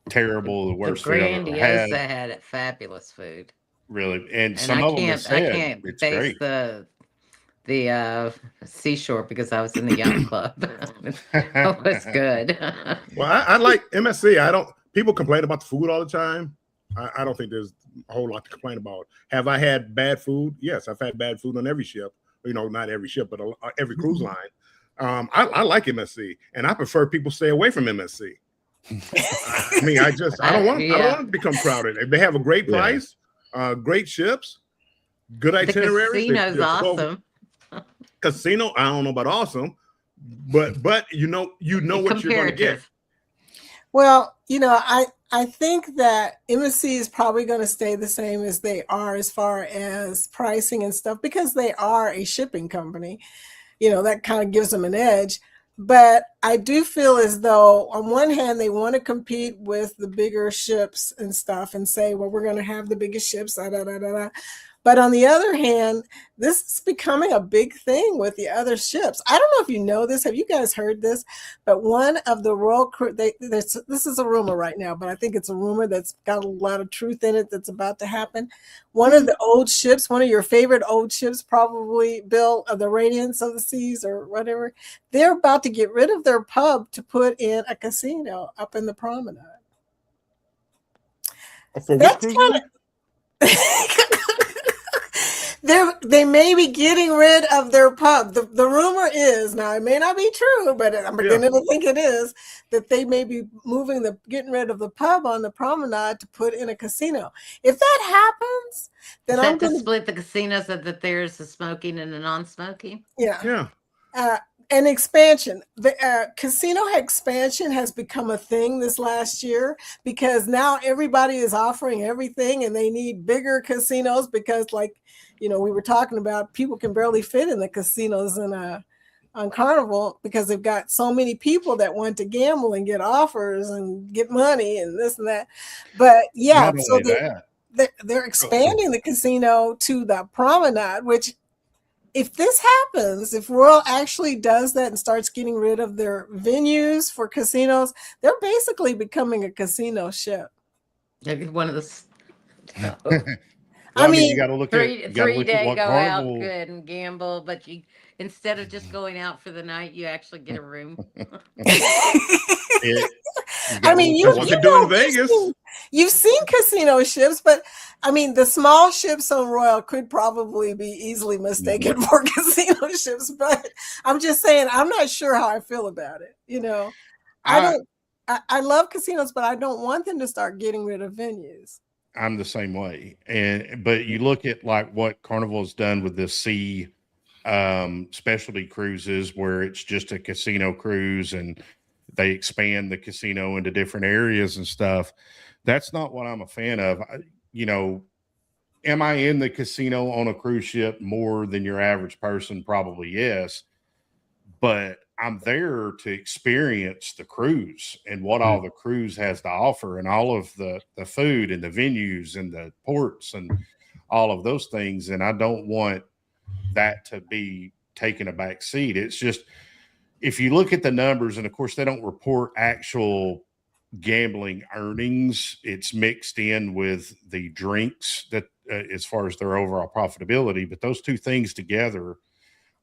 terrible, the The worst food I've ever Grandiosa had. had fabulous food. Really. And And some I of them have can't said it's base great. the seashore because I was in the yacht club. It was good. Well, I like MSC. People complain about the food all the time. I don't think there's a whole lot to complain about. Have I had bad food? Yes, I've had bad food on every ship. Not every ship, but every cruise line. I like MSC, and I prefer people stay away from MSC. I mean, I don't want to become crowded. If they have a great price, great ships, good The itineraries. casino's awesome. Casino, I don't know about awesome, but you know what you're going to get. Comparative. Well, I think that MSC is probably going to stay the same as they are as far as pricing and stuff because they are a shipping company. That kind of gives them an edge. But I do feel as though on one hand, they want to compete with the bigger ships and stuff and say, well, we're going to have the biggest ships. But on the other hand, this is becoming a big thing with the other ships. I don't know if you know this. Have you guys heard this? But one of the Royal Crew, this is a rumor right now, but I think it's a rumor that's got a lot of truth in it that's about to happen. One of the old ships, one of your favorite old ships, probably, Bill, of the Radiance of the Seas or whatever, they're about to get rid of their pub to put in a casino up in the promenade. For That's which kind cruise? of... They may be getting rid of their pub. The rumor is, now it may not be true, but I'm beginning to think it is, that they may be getting rid of the pub on the promenade to put in a casino. If that happens, then Is I'm that to going to split the casino so that there's a smoking and a non-smoking? yeah. And expansion. The casino expansion has become a thing this last year because now everybody is offering everything and they need bigger casinos because, like, we were talking about, people can barely fit in the casinos on Carnival because they've got so many people that want to gamble and get offers and get money and this and that. But yeah, Not so only that, they're expanding the casino to the promenade, which, if this happens, if Royal actually does that and starts getting rid of their venues for casinos, they're basically becoming a casino ship. Maybe one of the well, I mean, you got to look at you gotta look at three-day what go out Carnival. good and gamble, but you, instead of just going out for the night, you actually get a room. I mean, That's what they do in Vegas. You've seen casino ships, but I mean, the small ships on Royal could probably be easily mistaken for casino ships. But I'm just saying, I'm not sure how I feel about it. I love casinos, but I don't want them to start getting rid of venues. I'm the same way. But you look at like what Carnival has done with the sea specialty cruises, where it's just a casino cruise and they expand the casino into different areas and stuff. That's not what I'm a fan of. Am I in the casino on a cruise ship more than your average person? Probably yes. But I'm there to experience the cruise and what all the cruise has to offer, and all of the food and the venues and the ports and all of those things. And I don't want that to be taking a back seat. It's just, if you look at the numbers, and of course they don't report actual gambling earnings, it's mixed in with the drinks that as far as their overall profitability. But those two things together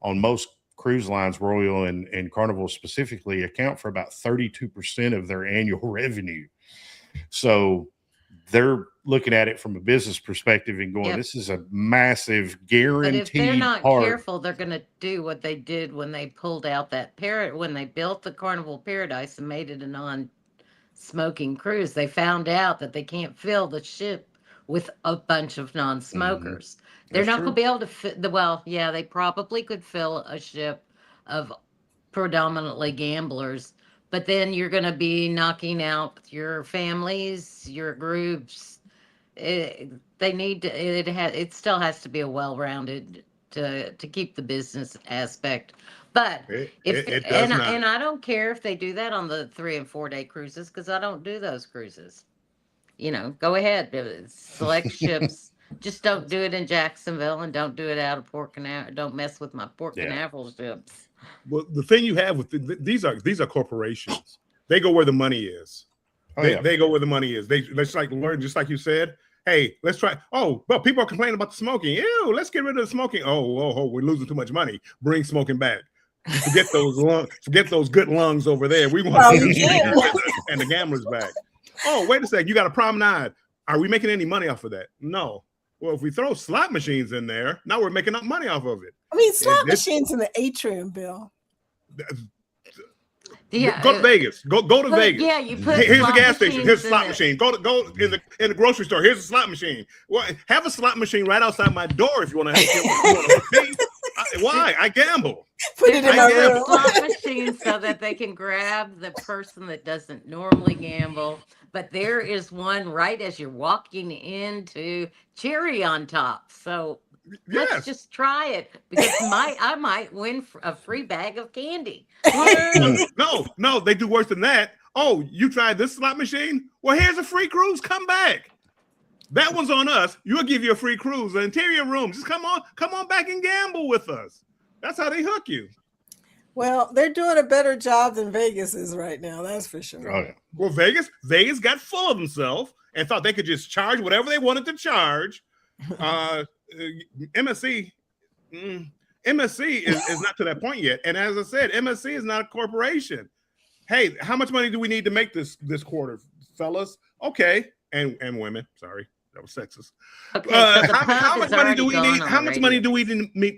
on most cruise lines, Royal and Carnival specifically, account for about 32% of their annual revenue. So they're looking at it from a business perspective and going, this is a massive guaranteed But if they're not part. careful, they're going to do what they did when they pulled out that when they built the Carnival Paradise and made it a non-smoking cruise. They found out that they can't fill the ship with a bunch of non-smokers. They're not going to be able to fit they probably could fill a ship of predominantly gamblers, but then you're going to be knocking out your families, your groups. It still has to be a well-rounded to keep the business aspect. But it does not. And I don't care if they do that on the 3 and 4 day cruises, because I don't do those cruises. Go ahead, select ships. Just don't do it in Jacksonville, and don't do it out of Port Canaveral. Don't mess with my Port Canaveral ships. Well, the thing you have with these are corporations. They go where the money is. They go where the money is. They just like you said. Hey, let's try. Oh, well, people are complaining about the smoking. Ew, let's get rid of the smoking. Oh, we're losing too much money. Bring smoking back. Forget those lungs. Forget those good lungs over there. We want and the gamblers back. Oh, wait a second. You got a promenade. Are we making any money off of that? No. Well, if we throw slot machines in there, now we're making up money off of it. I mean, slot machines in the atrium, Bill. Yeah, go to Vegas. Go to Vegas. Yeah, you put. Here's a gas station. Here's a slot machine. Go in the grocery store. Here's a slot machine. Well, have a slot machine right outside my door if you want to help. Why? I gamble. Put it in my room. Slot machines so that they can grab the person that doesn't normally gamble. But there is one right as you're walking into cherry on top. So let's just try it, because I might win a free bag of candy. No, they do worse than that. Oh, you tried this slot machine? Well, here's a free cruise. Come back. That one's on us. We'll give you a free cruise, an interior room. Just come on back and gamble with us. That's how they hook you. Well, they're doing a better job than Vegas is right now. That's for sure. Oh, yeah. Well, Vegas got full of themselves and thought they could just charge whatever they wanted to charge. MSC is not to that point yet. And as I said, MSC is not a corporation. Hey, how much money do we need to make this quarter, fellas? Okay, and women. Sorry, That was sexist. Okay, so the How pub much is money do already we gone need? on How the much money radio. do we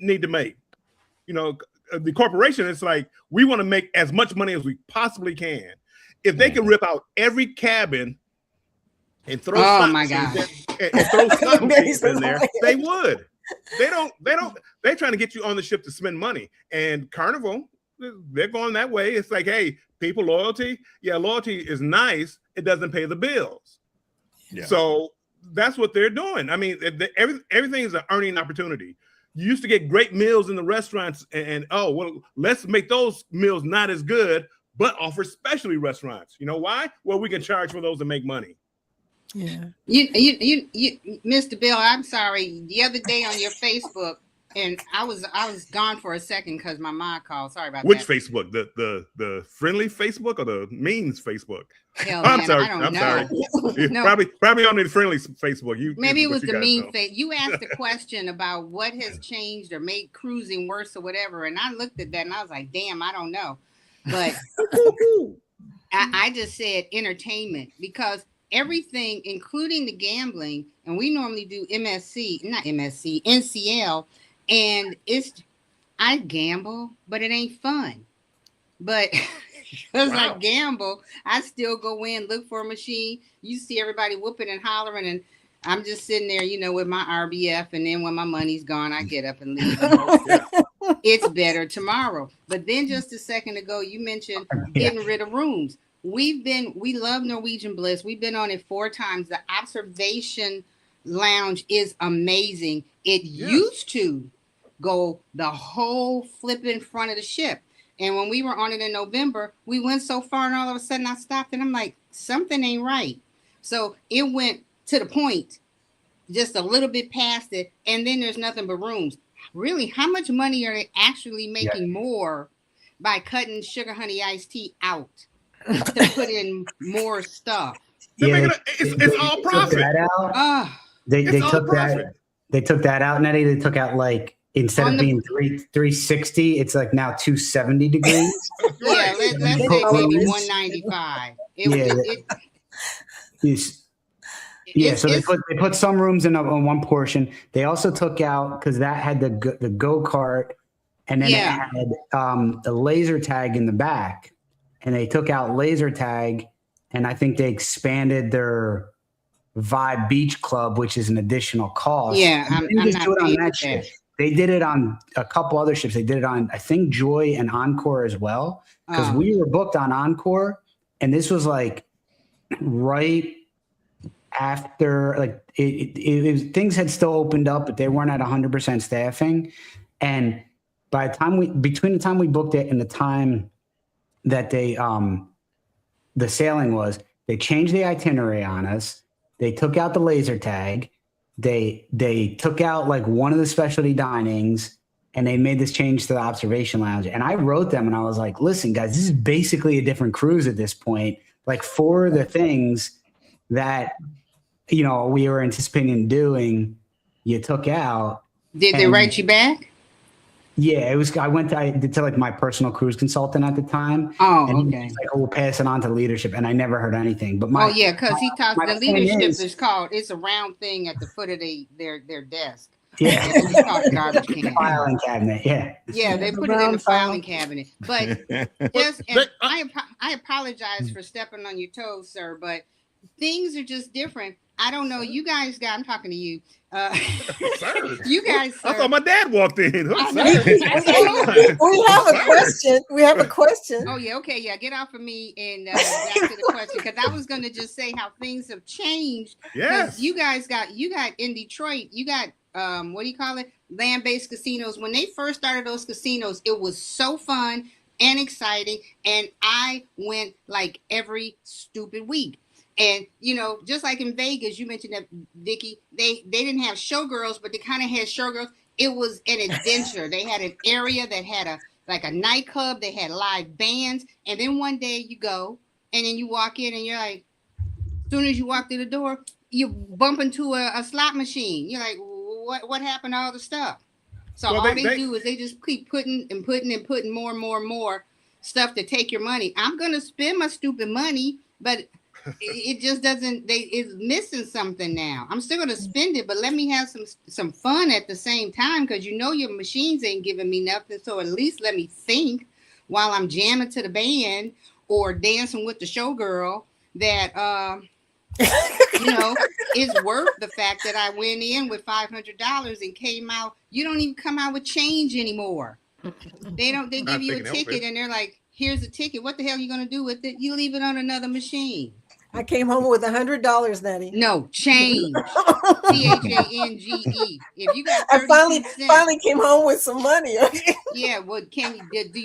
need to make? You know, the corporation, it's like we want to make as much money as we possibly can. If they can rip out every cabin and throw Oh slot my machines gosh. and throw slot machines in there, Amazing. they would. They don't. They're trying to get you on the ship to spend money. And Carnival, they're going that way. It's like, hey, people, loyalty. Yeah, loyalty is nice. It doesn't pay the bills. Yeah. So that's what they're doing. I mean, everything is an earning opportunity. You used to get great meals in the restaurants, and oh well, let's make those meals not as good, but offer specialty restaurants. You know why? Well, we can charge for those to make money. Yeah. You, Mr. Bill, I'm sorry. The other day on your Facebook, and I was gone for a second because my mom called. Sorry about Which that. Facebook? The friendly Facebook or the means Facebook? Hell, I'm man, sorry. I don't I'm know. sorry. Yeah, No. probably on the friendly Facebook. Maybe it what was you the guys mean know. face. You asked a question about what has changed or made cruising worse or whatever, and I looked at that and I was like, "Damn, I don't know." But I just said entertainment because everything, including the gambling, and we normally do NCL, and I gamble, but it ain't fun. But because I gamble, I still go in, look for a machine. You see everybody whooping and hollering, and I'm just sitting there, with my RBF. And then when my money's gone, I get up and leave. It's better tomorrow. But then just a second ago, you mentioned getting rid of rooms. We love Norwegian Bliss. We've been on it 4 times. The observation lounge is amazing. It used to go the whole flipping front of the ship. And when we were on it in November, we went so far and all of a sudden I stopped and I'm like, something ain't right. So it went to the point, just a little bit past it. And then there's nothing but rooms. Really, how much money are they actually making more by cutting Sugar Honey Iced Tea out to put in more stuff? It's all profit. They It's all took profit. that. They took that out, Nettie. They took out like instead of being 360, it's like now 270 degrees. Yeah, let's say maybe 195. So they put some rooms in on one portion. They also took out because that had the go-kart, and then it had the laser tag in the back, and they took out laser tag, and I think they expanded their Vibe Beach Club, which is an additional cost. Yeah, I'm not on that ship. They did it on a couple other ships. They did it on, I think, Joy and Encore as well, because we were booked on Encore, and this was like right after, like it was, things had still opened up, but they weren't at 100% staffing. And by the time between the time we booked it and the time that they the sailing was, they changed the itinerary on us. They took out the laser tag. They took out like one of the specialty dinings, and they made this change to the observation lounge. And I wrote them and I was like, listen, guys, this is basically a different cruise at this point. Like, for the things that, we were anticipating doing, you took out. Did they write you back? Yeah, it was. I did to like my personal cruise consultant at the time. Oh, and okay. He was like, we'll pass it on to leadership, and I never heard anything. But because he talked. The leadership is called. It's a round thing at the foot of their desk. Yeah, It's called a garbage can. Filing cabinet. Yeah. Yeah, they put it in the filing cabinet. But I apologize for stepping on your toes, sir. But things are just different. I don't know. You guys I'm talking to you. You guys. I thought my dad walked in. We have a question. We have a question. Oh yeah, okay, yeah. Get off of me and back to the question, because I was going to just say how things have changed. Yes. You got in Detroit. You got what do you call it? Land-based casinos. When they first started those casinos, it was so fun and exciting, and I went like every stupid week. And just like in Vegas, you mentioned that, Vicky, they didn't have showgirls, but they kind of had showgirls. It was an adventure. They had an area that had a nightclub. They had live bands. And then one day you go and then you walk in and you're like, as soon as you walk through the door, you bump into a slot machine. You're like, what happened to all the stuff? So all they do is they just keep putting more and more stuff to take your money. I'm going to spend my stupid money, but it just doesn't. It's missing something now. I'm still gonna spend it, but let me have some fun at the same time, because you know your machines ain't giving me nothing. So at least let me think while I'm jamming to the band or dancing with the showgirl that you know, it's worth the fact that I went in with $500 and came out. You don't even come out with change anymore. They give you a ticket and they're like, here's a ticket. What the hell are you going to do with it? You leave it on another machine. I came home with $100, Nettie. No, change. CHANGE. If you got 32 I finally came home with some money. Yeah, what can you do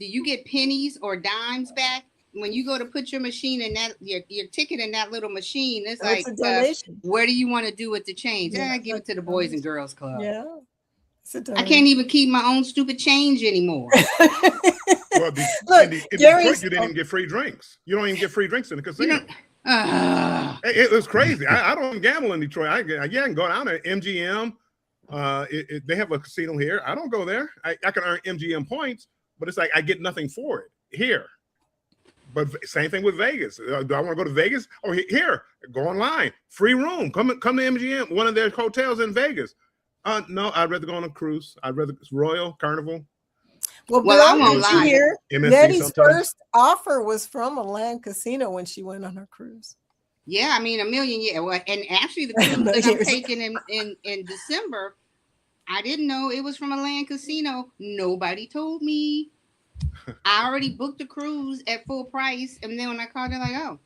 you get pennies or dimes back? When you go to put your machine in that your ticket in that little machine, it's like a donation. What do you want to do with the change? Yeah, Give it to the Boys and Girls Club. Yeah. I can't even keep my own stupid change anymore. Well, in Detroit, you didn't even get free drinks. You don't even get free drinks in the casino. It was crazy. I don't gamble in Detroit. I can go down to MGM. They have a casino here. I don't go there. I can earn MGM points, but it's like I get nothing for it here. But same thing with Vegas. Do I want to go to Vegas? Oh, here, go online, free room. Come to MGM, one of their hotels in Vegas. No, I'd rather go on a cruise. I'd rather Royal Carnival. Well, I won't lie. Here, Nettie's first offer was from a land casino when she went on her cruise. Yeah, I mean $1 million. Yeah, well, and actually the cruise that I'm taking in December, I didn't know it was from a land casino. Nobody told me. I already booked a cruise at full price, and then when I called, they're like, "Oh,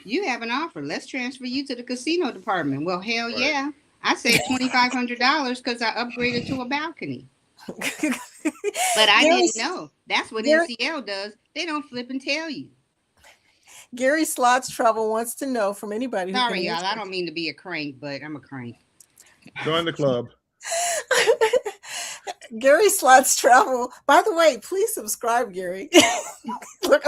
you have an offer. Let's transfer you to the casino department." Well, hell yeah! I saved $2,500 because I upgraded to a balcony. But I didn't know. That's what NCL does. They don't flip and tell you. Gary Slots Travel wants to know from anybody. Sorry, y'all. I don't mean to be a crank, but I'm a crank. Join the club. Gary Slots Travel. By the way, please subscribe, Gary. Look,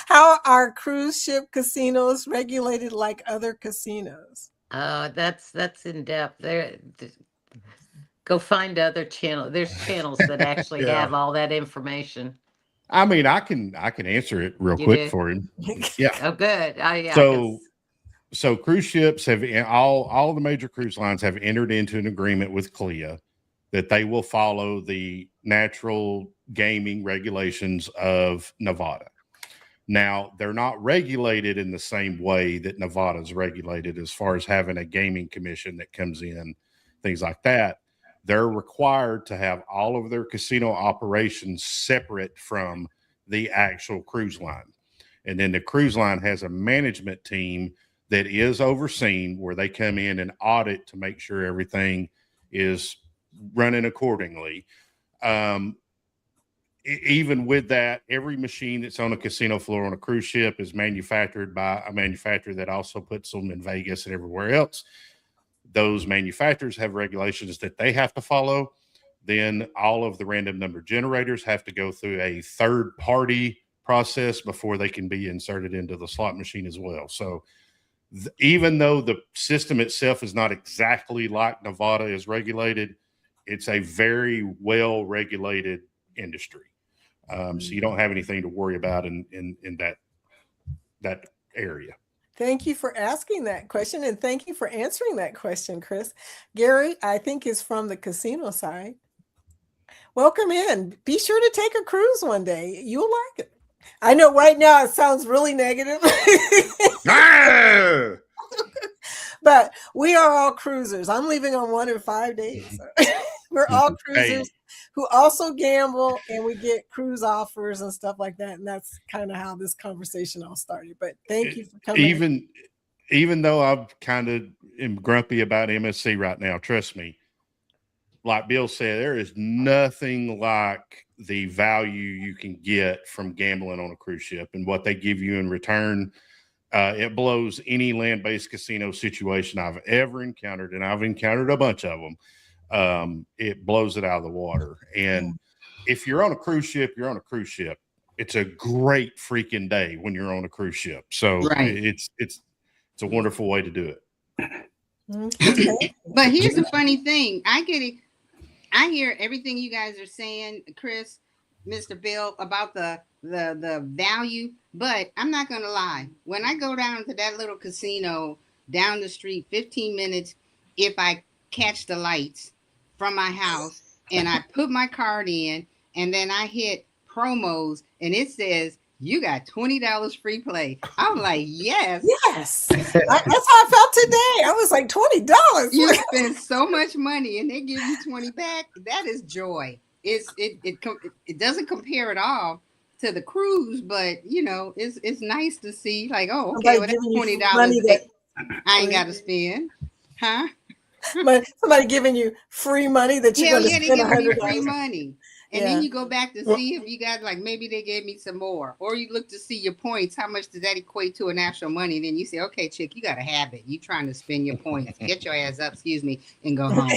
how are cruise ship casinos regulated like other casinos? That's in depth. Go find other channels. There's channels that actually have all that information. I mean, I can answer it real quick for him. Yeah. Oh, good. Yeah. So cruise ships have all the major cruise lines have entered into an agreement with CLIA that they will follow the natural gaming regulations of Nevada. Now, they're not regulated in the same way that Nevada is regulated as far as having a gaming commission that comes in, things like that. They're required to have all of their casino operations separate from the actual cruise line. And then the cruise line has a management team that is overseen where they come in and audit to make sure everything is running accordingly. Even with that, every machine that's on a casino floor on a cruise ship is manufactured by a manufacturer that also puts them in Vegas and everywhere else. Those manufacturers have regulations that they have to follow. Then all of the random number generators have to go through a third party process before they can be inserted into the slot machine as well. So even though the system itself is not exactly like Nevada is regulated, it's a very well regulated industry. So you don't have anything to worry about in that area. Thank you for asking that question, and thank you for answering that question, Chris. Gary, I think, is from the casino side. Welcome in. Be sure to take a cruise one day. You'll like it. I know right now it sounds really negative. But we are all cruisers. I'm leaving on one in 5 days. We're all cruisers who also gamble, and we get cruise offers and stuff like that. And that's kind of how this conversation all started. But thank you for coming. Even though I'm kind of grumpy about MSC right now, trust me, like Bill said, there is nothing like the value you can get from gambling on a cruise ship and what they give you in return. It blows any land-based casino situation I've ever encountered, and I've encountered a bunch of them. It blows it out of the water. And if you're on a cruise ship, you're on a cruise ship. It's a great freaking day when you're on a cruise ship. So it's a wonderful way to do it. Okay. But here's the funny thing. I get it. I hear everything you guys are saying, Chris. Mr. Bill, about the value, but I'm not gonna lie. When I go down to that little casino down the street, 15 minutes, if I catch the lights from my house and I put my card in and then I hit promos and it says you got $20 free play. I'm like, yes. Yes. That's how I felt today. I was like, $20. You spend so much money and they give you 20 back. That is joy. It doesn't compare at all to the cruise, but you know, it's nice to see like, oh, okay, well, that's $20 that I ain't got to spend, huh? But somebody giving you free money that you're going to spend $100. Free money. And then you go back to see if you got like, maybe they gave me some more, or you look to see your points. How much does that equate to in actual money? Then you say, okay, chick, you got a habit. You trying to spend your points. Get your ass up, and go home.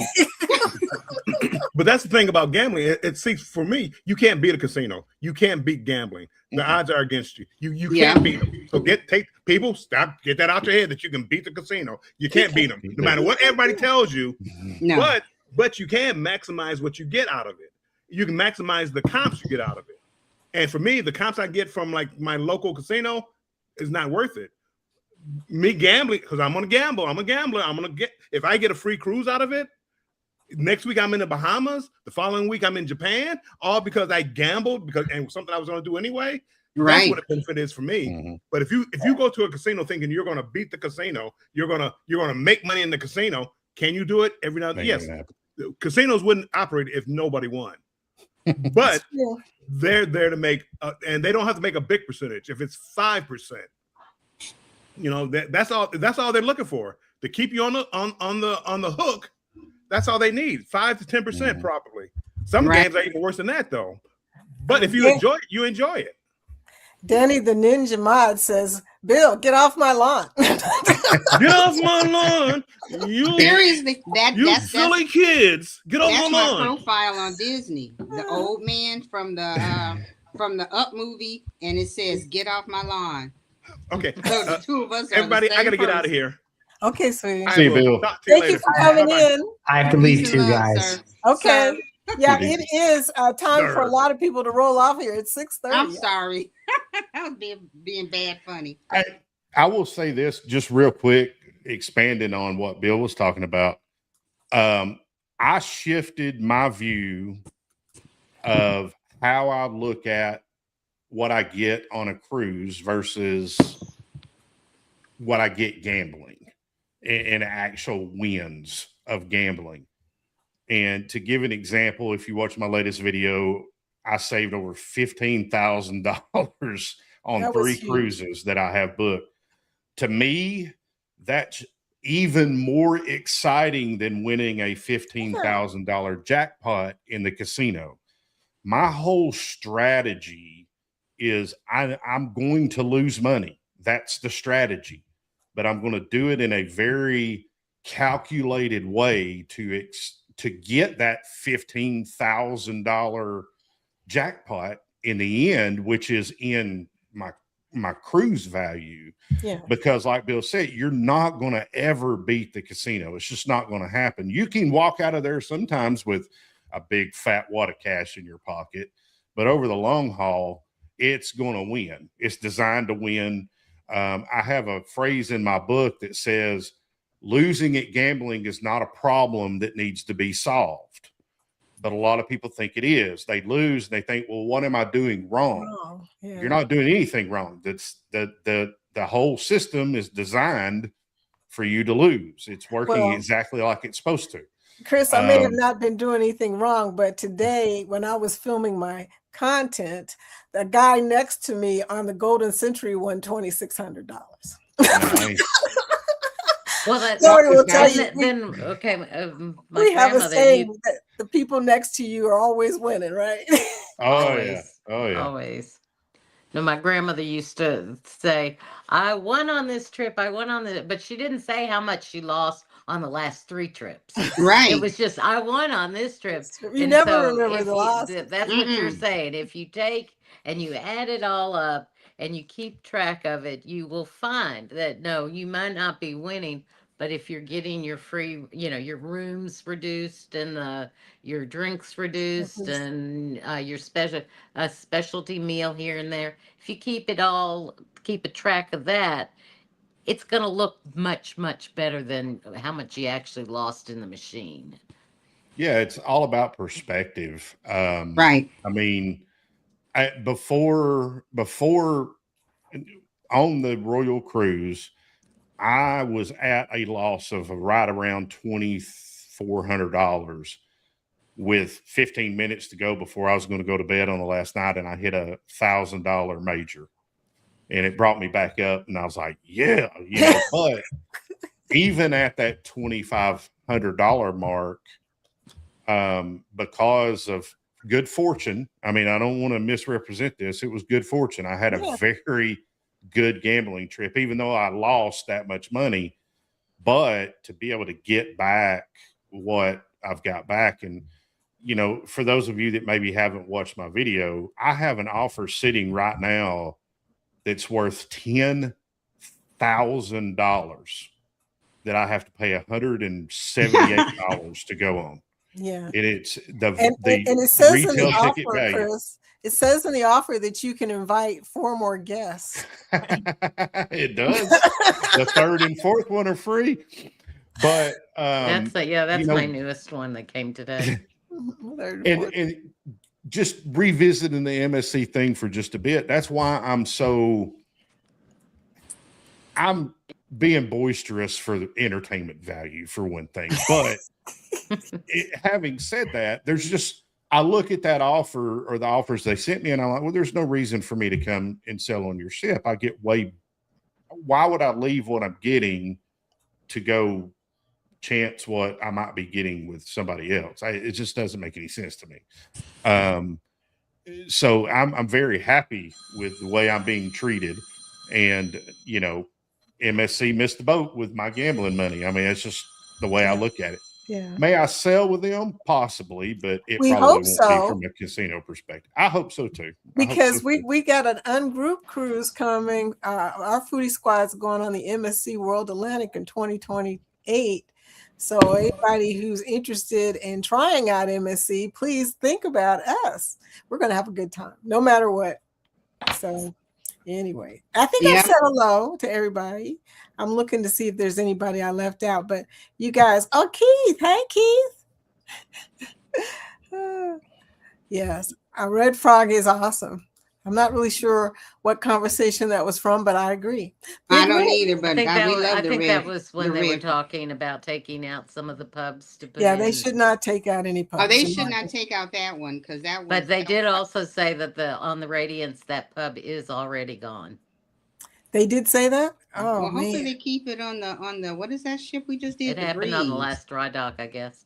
But that's the thing about gambling. It seems for me, you can't beat a casino. You can't beat gambling. The odds are against you. You can't beat them. So get that out your head that you can beat the casino. You can't beat them, no matter what everybody tells you. No. But you can maximize what you get out of it. You can maximize the comps you get out of it. And for me, the comps I get from like my local casino is not worth it. Me gambling, because I'm gonna gamble. I'm a gambler. If I get a free cruise out of it, next week I'm in the Bahamas, the following week I'm in Japan, all because I gambled and something I was gonna do anyway. Right. That's what the benefit is for me. Mhm. But if you go to a casino thinking you're gonna beat the casino, you're gonna make money in the casino, can you do it every now and then? Yes. Casinos wouldn't operate if nobody won. But they're there to make, and they don't have to make a big percentage. If it's 5%, you know, that's all they're looking for, to keep you on the hook. That's all they need, 5 to 10% probably. Some games are even worse than that though. But if you enjoy it, you enjoy it. Danny the Ninja Mod says, Bill, get off my lawn. Get off my lawn. Seriously, that's silly kids. Get off my lawn. That's my profile on Disney. The old man from the Up movie, and it says, "Get off my lawn." Okay. So the two of us. Everybody, I gotta get out of here. Okay, sweetie. See you, Bill. Thank you for coming in. I have to leave too, guys. Sir. Okay. Sir. Yeah, it is time for a lot of people to roll off here. It's 6:30. I'm sorry. I was being bad funny. I will say this just real quick, expanding on what Bill was talking about. I shifted my view of how I look at what I get on a cruise versus what I get gambling and actual wins of gambling. And to give an example, if you watch my latest video, I saved over $15,000 on 3 cruises that I have booked. To me, that's even more exciting than winning a $15,000 jackpot in the casino. My whole strategy is I'm going to lose money. That's the strategy. But I'm going to do it in a very calculated way to get that $15,000 jackpot in the end, which is in my cruise value. Yeah. Because like Bill said, you're not going to ever beat the casino. It's just not going to happen. You can walk out of there sometimes with a big fat wad of cash in your pocket, but over the long haul, it's going to win. It's designed to win. I have a phrase in my book that says, losing at gambling is not a problem that needs to be solved. But a lot of people think it is. They lose and they think, well, what am I doing wrong? Yeah. You're not doing anything wrong. That's the whole system is designed for you to lose. It's working exactly like it's supposed to. Chris, I may have not been doing anything wrong, but today when I was filming my content, the guy next to me on the Golden Century won $2,600. Nice. Well, that's then okay. My we have a grandmother saying that the people next to you are always winning, right? Always. No, my grandmother used to say, "I won on this trip. I won on the," but she didn't say how much she lost on the last 3 trips. Right. It was just, "I won on this trip." You And never so remember if the you- loss. That's what you're saying. If you take and you add it all up and you keep track of it, you will find that no, you might not be winning, But if you're getting your free, your rooms reduced and your drinks reduced and your specialty meal here and there, if you keep a track of that, it's going to look much, much better than how much you actually lost in the machine. Yeah, it's all about perspective. Right. I mean, before on the Royal Cruise, I was at a loss of right around $2,400 with 15 minutes to go before I was going to go to bed on the last night, and I hit $1,000 major, and it brought me back up, and I was like, yeah, but even at that $2,500 mark, because of good fortune, I mean, I don't want to misrepresent this. It was good fortune. I had a very good gambling trip, even though I lost that much money, but to be able to get back what I've got back. And, for those of you that maybe haven't watched my video, I have an offer sitting right now that's worth $10,000 that I have to pay $178 to go on. Yeah. And it's and it says in the retail ticket offer, value. Chris, it says in the offer that you can invite 4 more guests. It does. The third and fourth one are free. But that's my newest one that came today. and just revisiting the MSC thing for just a bit. That's why I'm being boisterous for the entertainment value for one thing. But having said that, I look at that offer or the offers they sent me, and I'm like, well, there's no reason for me to come and sell on your ship. I get why would I leave what I'm getting to go chance what I might be getting with somebody else? It just doesn't make any sense to me. So I'm very happy with the way I'm being treated, and MSC missed the boat with my gambling money. I mean, it's just the way I look at it. Yeah. May I sell with them? Possibly, but it We probably hope won't so. be from a casino perspective. I hope so too. Because we got an ungrouped cruise coming. Our foodie squad's going on the MSC World Atlantic in 2028. So anybody who's interested in trying out MSC, please think about us. We're going to have a good time, no matter what. So anyway, I think I said hello to everybody. I'm looking to see if there's anybody I left out, but you guys, Keith, hey Keith. Yes, a red frog is awesome. I'm not really sure what conversation that was from, but I agree. I don't either, but I I think that was when they were talking about taking out some of the pubs to put they should not take out any pubs. Oh, they should not take out that one because that one. But they did also say that on the Radiance, that pub is already gone. They did say that? Oh, well, hopefully man. they keep it on the what is that ship we just did? It happened on the last dry dock, I guess.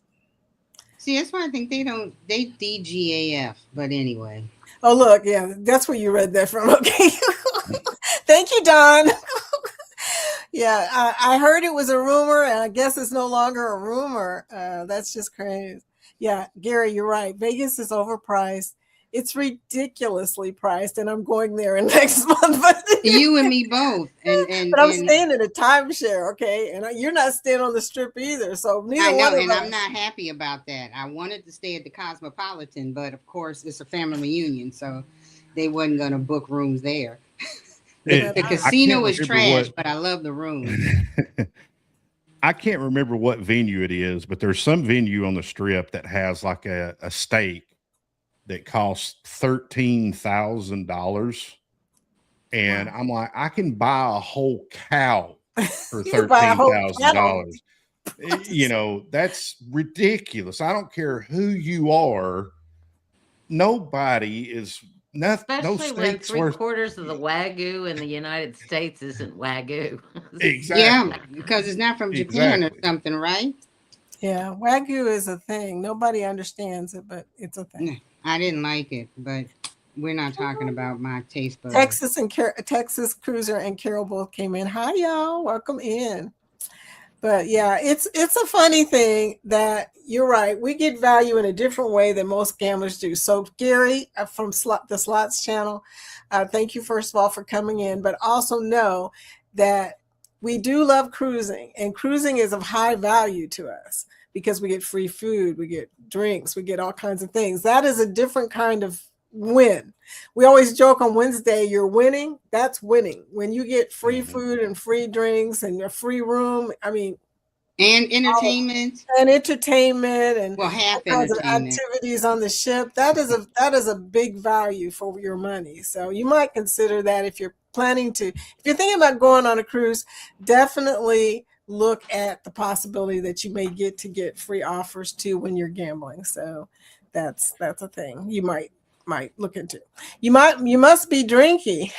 See, that's why I think they DGAF, but anyway. Oh, look, yeah, that's where you read that from. Okay. Thank you, Don. Yeah, I heard it was a rumor, and I guess it's no longer a rumor. That's just crazy. Yeah, Gary, you're right. Vegas is overpriced. It's ridiculously priced, and I'm going there in next month. But you and me both. But I'm staying in a timeshare, okay? And you're not staying on the Strip either. So I know, and I'm not happy about that. I wanted to stay at the Cosmopolitan, but of course it's a family reunion, so they wasn't going to book rooms there. The casino was trash, but I love the room. I can't remember what venue it is, but there's some venue on the Strip that has like a steak that costs $13,000. And I'm like, I can buy a whole cow for $13,000. That's ridiculous. I don't care who you are. Nobody is nothing. Especially when 3/4 of the Wagyu in the United States isn't Wagyu. Exactly. Yeah, because it's not from Japan or something, right? Yeah, Wagyu is a thing. Nobody understands it, but it's a thing. I didn't like it, but we're not talking about my taste buds. Texas Cruiser and Carol both came in. Hi, y'all. Welcome in. But yeah, it's a funny thing that you're right. We get value in a different way than most gamblers do. So Gary from the Slots channel, thank you first of all for coming in, but also know that we do love cruising, and cruising is of high value to us because we get free food, we get drinks, we get all kinds of things. That is a different kind of win. We always joke on Wednesday, you're winning. That's winning. When you get free food and free drinks and a free room, I mean, And entertainment. and entertainment and Well, half all kinds of entertainment. activities on the ship. That is a big value for your money. So you might consider that if you're thinking about going on a cruise, definitely look at the possibility that you may get free offers too when you're gambling. So that's a thing you might look into. You must be drinking.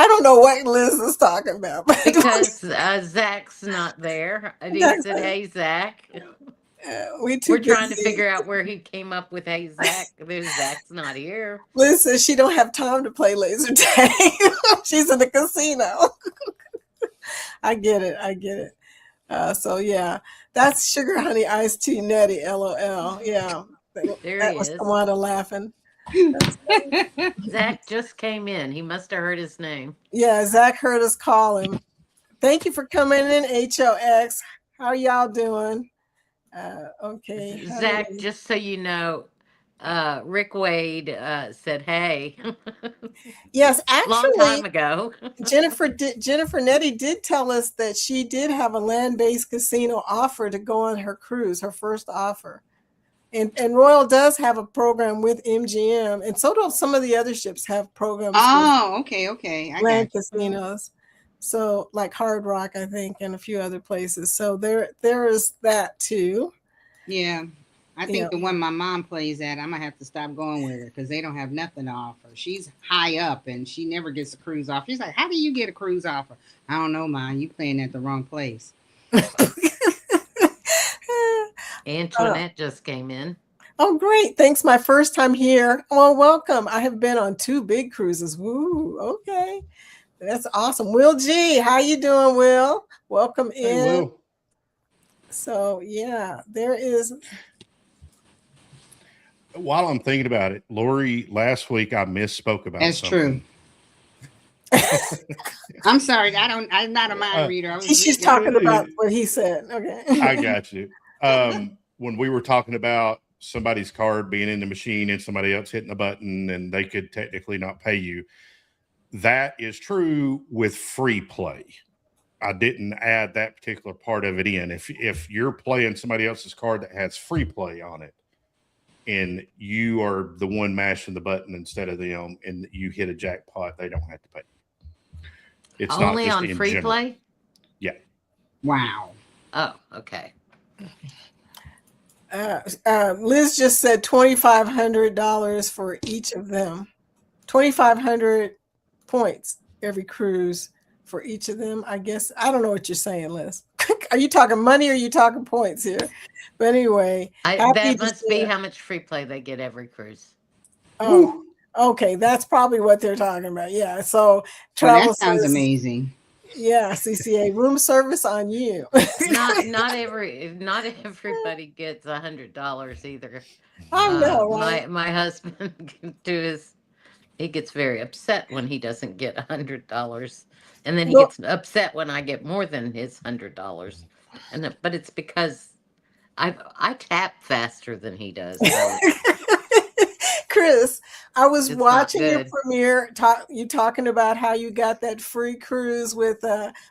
I don't know what Liz is talking about. But Because Zach's not there. And he said, "Hey, Zach." we're trying to figure out where he came up with "Hey, Zach." Zach's not here. Liz says she don't have time to play laser tag. She's in the casino. I get it. So yeah, that's Sugar Honey Iced Tea Nettie. LOL. Yeah, There that he was is. Tawanda laughing. Zach just came in. He must have heard his name. Yeah, Zach heard us call him. Thank you for coming in, HOX. How y'all doing? Okay. Zach, just so you know, Rick Wade said, "Hey." Yes, Long time actually, ago. Jennifer Nettie did tell us that she did have a land-based casino offer to go on her cruise, her first offer. And Royal does have a program with MGM, and so do some of the other ships have programs Oh, okay. with I land got you. casinos. So like Hard Rock, I think, and a few other places. So there is that too. Yeah. I think Yeah. the one my mom plays at, I'm gonna have to stop going with her because they don't have nothing to offer. She's high up and she never gets a cruise offer. She's like, "How do you get a cruise offer?" I don't know, Mom. You playing at the wrong place. Antoinette just came in. Oh, great. Thanks. My first time here. Well, welcome. I have been on 2 big cruises. Woo. Okay. That's awesome. Will G, how you doing, Will? Welcome in. Hey, Will. So yeah, there is. While I'm thinking about it, Lori, last week I misspoke about That's something. true. I'm sorry. I'm not a mind reader. I was She's reading- talking about what he said. Okay. I got you. When we were talking about somebody's card being in the machine and somebody else hitting the button and they could technically not pay you, that is true with free play. I didn't add that particular part of it in. If you're playing somebody else's card that has free play on it and you are the one mashing the button instead of them and you hit a jackpot, they don't have to pay. It's Only not just on in free general. play? Yeah. Wow. Oh, okay. Liz just said $2,500 for each of them. 2,500 points every cruise for each of them. I guess I don't know what you're saying, Liz. Are you talking money or are you talking points here? But anyway, happy That to must see be it. how much free play they get every cruise. Oh, okay. That's probably what they're talking about. Yeah. So Well, travel that sounds service- amazing. Yeah, CCA room service on you. Not everybody gets $100 either. I know. Right? My husband he gets very upset when he doesn't get $100, and then he Well- gets upset when I get more than his $100. But it's because I tap faster than he does. So Chris, I was It's not watching your good. premiere. You talking about how you got that free cruise with,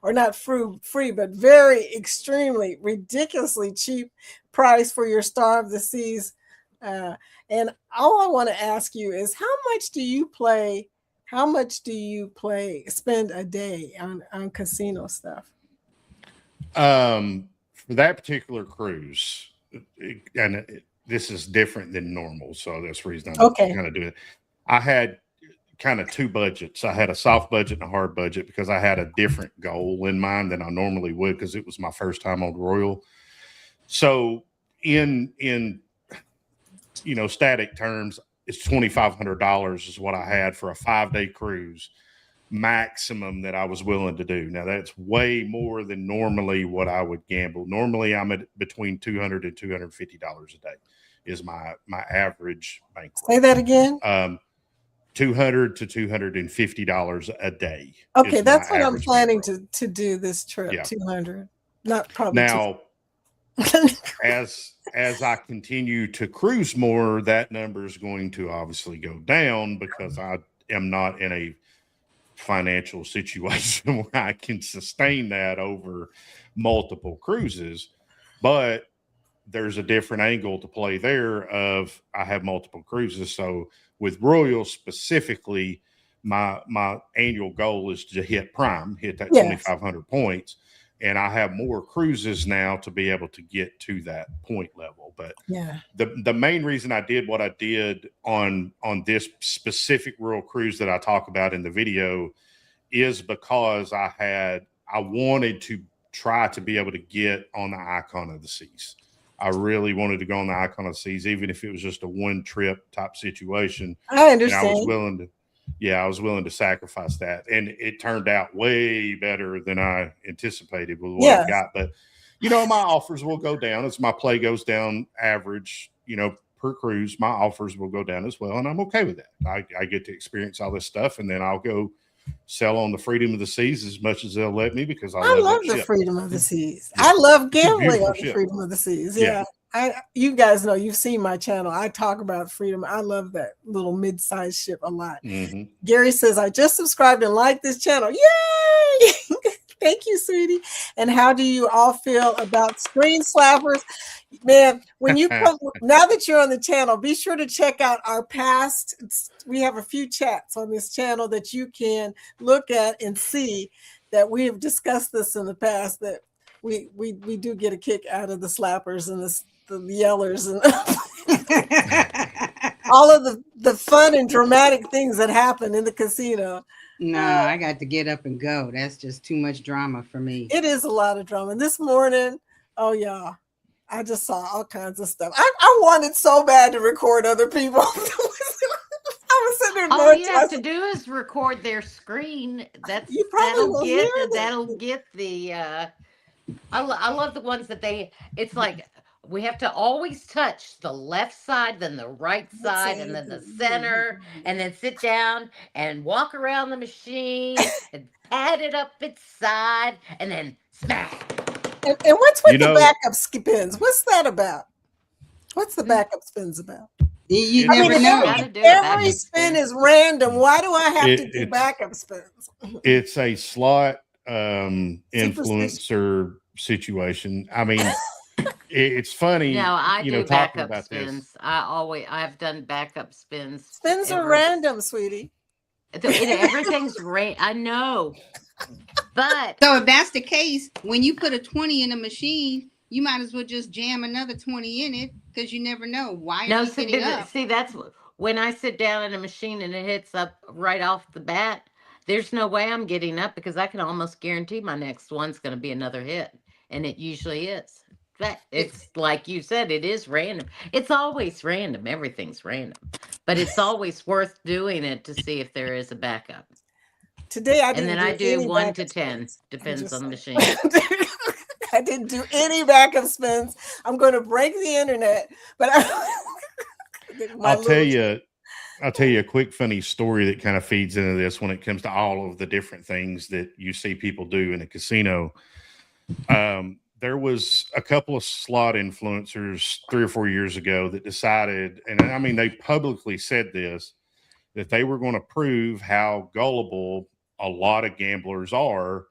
or not free, but very extremely ridiculously cheap price for your Star of the Seas. And all I want to ask you is, how much do you spend a day on casino stuff? For that particular cruise, this is different than normal, so that's the reason I'm Okay. kind of doing it. I had kind of 2 budgets. I had a soft budget and a hard budget because I had a different goal in mind than I normally would because it was my first time on Royal. So in static terms, it's $2,500 is what I had for a 5-day cruise maximum that I was willing to do. Now that's way more than normally what I would gamble. Normally I'm at between $200 and $250 a day is my average bankroll. Say that again. $200 to $250 a day. Okay, is that's my what I'm average planning bankroll. to do this trip. Yeah. 200, not probably. Now, 200. as I continue to cruise more, that number is going to obviously go down because I am not in a financial situation where I can sustain that over multiple cruises. But there's a different angle to play there of I have multiple cruises. So with Royal specifically, my annual goal is to hit prime, hit that Yes. 2,500 points. And I have more cruises now to be able to get to that point level. But Yeah. the main reason I did what I did on this specific Royal cruise that I talk about in the video is because I wanted to try to be able to get on the Icon of the Seas. I really wanted to go on the Icon of the Seas, even if it was just a one trip type situation. I And understand. I was willing to sacrifice that. And it turned out way better than I anticipated with what Yes. I got. But, you know, my offers will go down as my play goes down average, you know, per cruise. My offers will go down as well. And I'm okay with that. I get to experience all this stuff, and then I'll go sell on the Freedom of the Seas as much as they'll let me because I love that the ship. Freedom of the Seas. Yeah. I love It's a gambling beautiful on the ship. Freedom of the Seas. Yeah. Yeah. You guys know, you've seen my channel. I talk about Freedom. I love that little mid-sized ship a lot. Mhm. Gary says, I just subscribed and liked this channel. Yay! Thank you, sweetie. And how do you all feel about screen slappers? Man, when you come, now that you're on the channel, be sure to check out our past. We have a few chats on this channel that you can look at and see that we have discussed this in the past, that we do get a kick out of the slappers and the yellers and all of the fun and dramatic things that happen in the casino. No, I got to get up and go. That's just too much drama for me. It is a lot of drama. This morning, oh yeah, I just saw all kinds of stuff. I wanted so bad to record other people. I was sitting there All going you to have to myself, do is record their screen. You probably will hear them. that'll get the I love the ones that it's like we have to always touch the left side, then the right side, and then the center, and then sit down and walk around the machine and pat it up its side, and then smack. And what's with You the know- backup spins? What's that about? What's the backup spins about? You I never mean, know. gotta do a Every backup spin spin. is random. Why do I have to do It's- backup spins? It's a slot influencer situation. I mean, it's funny. No, I you do know, talking backup about this. spins. I've done backup spins. Spins are ever- random, sweetie. Everything's I know, but So if that's the case, when you put a 20 in a machine, you might as well just jam another 20 in it because you never know. Why are no. you getting up? See, that's when I sit down in a machine and it hits up right off the bat. There's no way I'm getting up because I can almost guarantee my next one's going to be another hit, and it usually is. That it's like you said, it is random. It's always random. Everything's random, but it's always worth doing it to see if there is a backup. Today I And didn't then I do any 1 to backup 10, spins. depends just on the saying. machine. I didn't do any backup spins. I'm going to break the internet, but I'll tell you a quick funny story that kind of feeds into this when it comes to all of the different things that you see people do in a casino. There was a couple of slot influencers 3 or 4 years ago that decided, and I mean, they publicly said this, that they were going to prove how gullible a lot of gamblers are.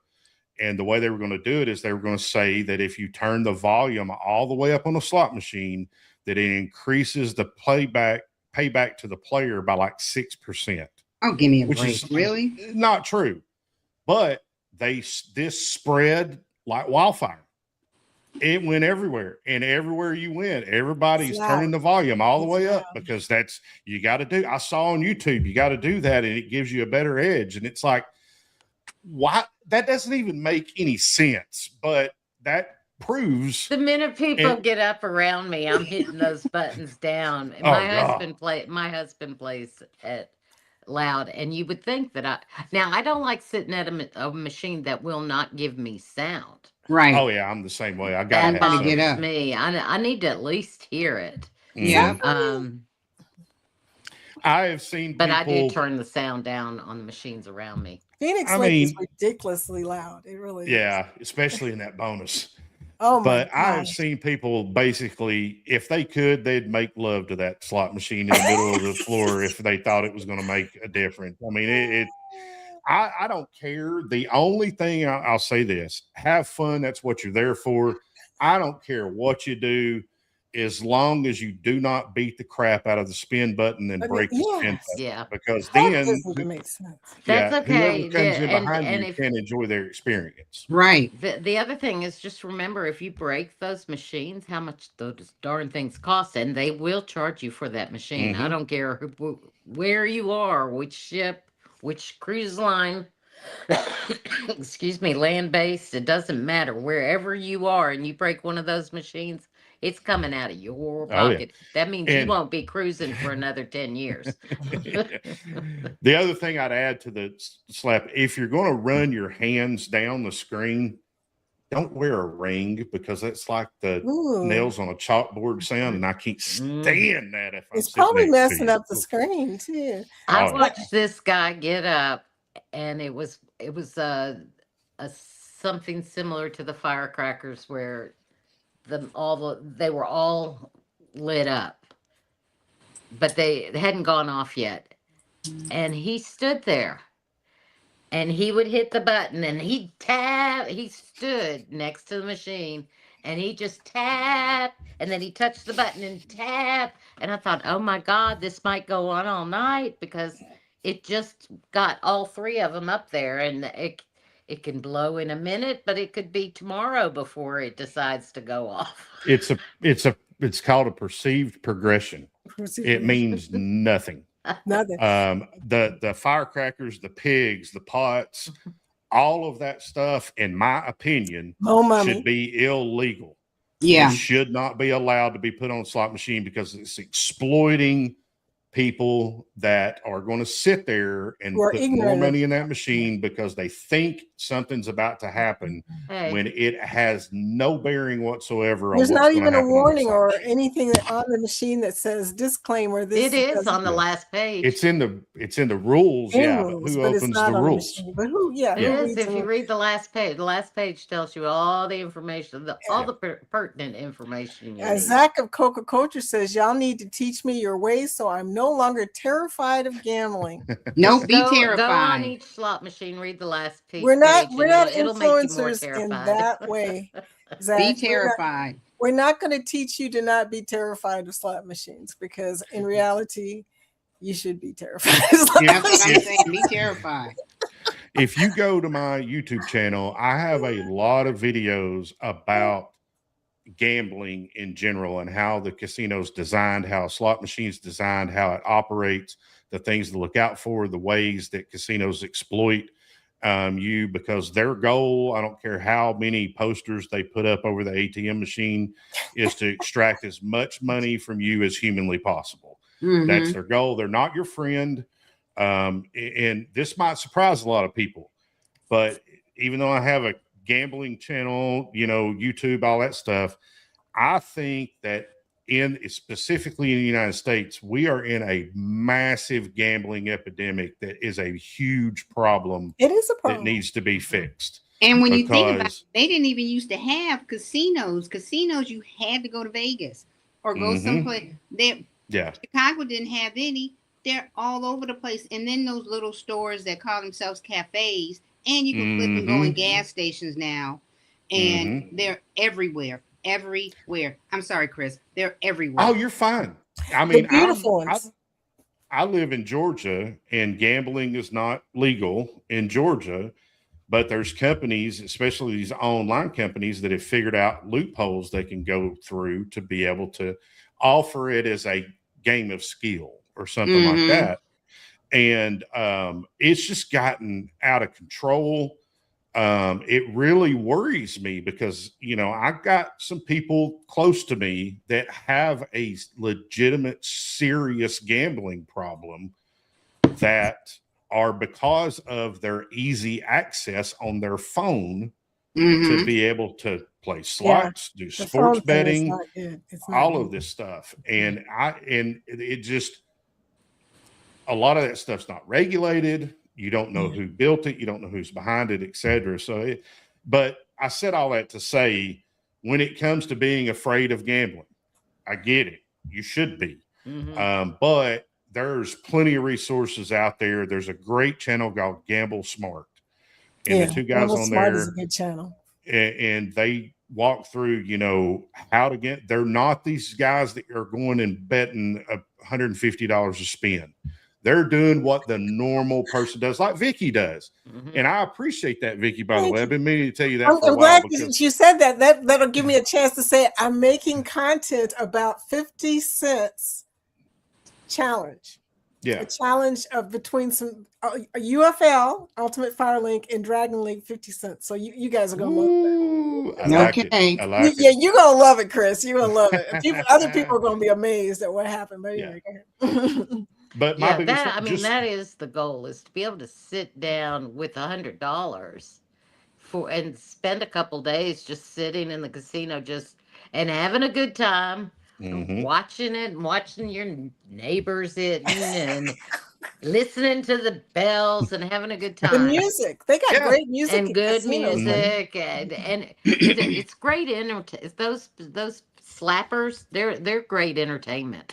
And the way they were going to do it is they were going to say that if you turn the volume all the way up on a slot machine, that it increases the payback to the player by like 6%. Oh, give me a Which break. is Really? not true. But this spread like wildfire. It went everywhere, and everywhere you went, everybody's It's turning loud. the volume all the It's way up loud. because that's you got to do. I saw on YouTube, you got to do that, and it gives you a better edge. And it's like, why? That doesn't even make any sense, but that proves. The minute people And- get up around me, I'm hitting those buttons down. Oh, My God. husband plays at loud, and you would think that I don't like sitting at a machine that will not give me sound. Right. Oh yeah, I'm the same way. I got That to gotta have get bothers up. me. I need to at least hear it. Yeah. Um, I have seen But I do people. turn the sound down on the machines around me. Phoenix I Lake is mean, ridiculously loud. It really is. Yeah, especially in that bonus. Oh my But I have gosh. seen people basically, if they could, they'd make love to that slot machine in the middle of the floor if they thought it was going to make a difference. I mean, I don't care. The only thing I'll say this: have fun. That's what you're there for. I don't care what you do, as long as you do not beat the crap out of the spin button and I mean, break the spin yes. button. Yeah. Because That then, doesn't make sense. That's yeah, okay. whoever comes in behind And you if can enjoy their experience. Right. the other thing is, just remember, if you break those machines, how much those darn things cost, and they will charge you for that machine. I Mhm. don't care where you are, which ship, which cruise line, excuse me, land based, it doesn't matter. Wherever you are and you break one of those machines, it's coming out of your Oh, yeah. pocket. That means you And- won't be cruising for another 10 years. The other thing I'd add to the slap, if you're going to run your hands down the screen, don't wear a ring, because it's like the Ooh. nails on a chalkboard sound, and I can't stand that. If I'm It's sitting probably next to messing you. up the screen too. I Oh, yeah. watched this guy get up, and it was a something similar to the firecrackers, where they were all lit up, but they hadn't gone off yet. And he stood there, and he would hit the button, and he'd tap. He stood next to the machine, and he just tap, and then he touched the button and tap. And I thought, oh my God, this might go on all night, because it just got all three of them up there, and it can blow in a minute, but it could be tomorrow before it decides to go off. It's called a perceived progression. It means nothing. Nothing. The firecrackers, the pigs, the pots, all of that stuff, in my opinion, Mo mummy. should be illegal. Yeah. It should not be allowed to be put on a slot machine, because it's exploiting people that are going to sit there and Who are put more ignorant. money in that machine because they think something's about to happen Hey, when it has no bearing whatsoever on There's what's not gonna even a happen on the warning slot or machine. anything on the machine that says disclaimer. This it is doesn't on the Yeah. last page. It's in the rules, in yeah, rules, but who but it's opens not the on rules? the machine. But who? Yeah, It who is reads if you them? read the last page. The last page tells you all the information, all the pertinent information you need. Zach of Coca Culture says, "Y'all need to teach me your ways, so I'm no longer terrified of gambling." No, Just be go on terrified. each slot machine, read the last page. We're not and it'll make you more influencers in terrified. that way. Zach, Be terrified. We're not going to teach you to not be terrified of slot machines, because in reality, you should be terrified of slot Yeah. That's what I'm machines. saying. Be terrified. If you go to my YouTube channel, I have a lot of videos about gambling in general and how the casino's designed, how a slot machine's designed, how it operates, the things to look out for, the ways that casinos exploit you, because their goal, I don't care how many posters they put up over the ATM machine, is to extract as much money from you as humanly possible. Mhm. That's their goal. They're not your friend. And this might surprise a lot of people, but even though I have a gambling channel, YouTube, all that stuff, I think that specifically in the United States, we are in a massive gambling epidemic that is a huge problem It is a that problem. needs to be fixed. And when you think about Because- it, they didn't even used to have casinos. Casinos, you had to go to Vegas or go Mhm. someplace. Yeah. Chicago didn't have any. They're all over the place. And then those little stores that call themselves cafes, and you can flip and go in Mhm. gas stations now, and Mm-hmm. they're everywhere. Everywhere. I'm sorry, Chris. They're everywhere. Oh, you're fine. I The mean, beautiful ones. I live in Georgia, and gambling is not legal in Georgia, but there's companies, especially these online companies, that have figured out loopholes they can go through to be able to offer it as a game of skill or something like Mhm. that. And it's just gotten out of control. It really worries me because, I've got some people close to me that have a legitimate, serious gambling problem that are because of their easy access on their phone Mhm. to be able to play slots, do The sports phone thing is betting, not good. It's not all good. of this stuff. And it just, a lot of that stuff's not regulated. You don't know who built it. You don't know who's behind it, et cetera. But I said all that to say, when it comes to being afraid of gambling, I get it. You should be. But there's plenty of resources out there. There's a great channel called Gamble Smart. And the two guys Gamble on Smart there, is a good channel. and they walk through, how to get, they're not these guys that are going and betting $150 a spin. They're doing what the normal person does, like Vicky does. And I appreciate that, Vicky, by the way. I've been meaning to tell you that for a I'm while. glad you said that. That'll give me a chance to say I'm making content about 50 cents challenge. Yeah. A challenge of between some UFL, Ultimate Firelink, and Dragon League 50 cents. So you guys are gonna love I like it. I like Yeah, it. you're gonna love it, Chris. You're gonna love it. Other people are gonna be amazed at what happened. But anyway, go ahead. But my biggest, that is the goal, is to be able to sit down with $100 and spend a couple days just sitting in the casino, and having a good time, watching it and watching your neighbors hitting and listening to the bells and having a good time. The music, they got great music and good music, and it's great those slappers. They're great entertainment.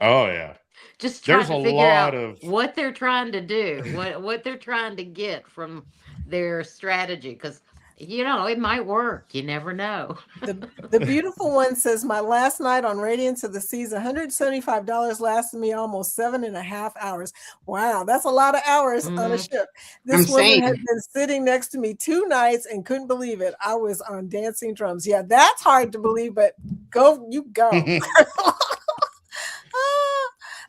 Oh yeah. Just trying There's to a figure lot out of what they're trying to do, what they're trying to get from their strategy, because it might work. You never know. The beautiful one says, my last night on Radiance of the Seas, $175 lasted me almost 7.5 hours. Wow, that's a lot of hours on a ship. This woman had been sitting next to me 2 nights and couldn't believe it. I was on dancing drums. Yeah, that's hard to believe, but go.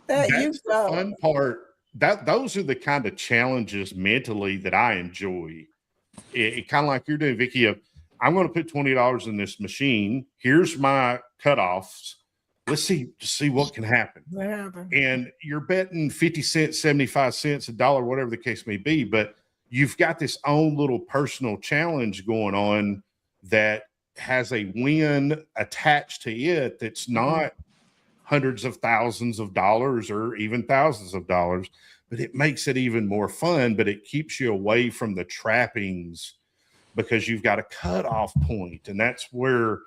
That's the fun part. Those are the kind of challenges mentally that I enjoy. It kind of like you're doing, Vicky. I'm going to put $20 in this machine. Here's my cutoffs. Let's see what can happen. And you're betting 50 cents, 75 cents, $1, whatever the case may be. But you've got this own little personal challenge going on that has a win attached to it. That's not hundreds of thousands of dollars or even thousands of dollars, but it makes it even more fun. But it keeps you away from the trappings because you've got a cutoff point. And that's where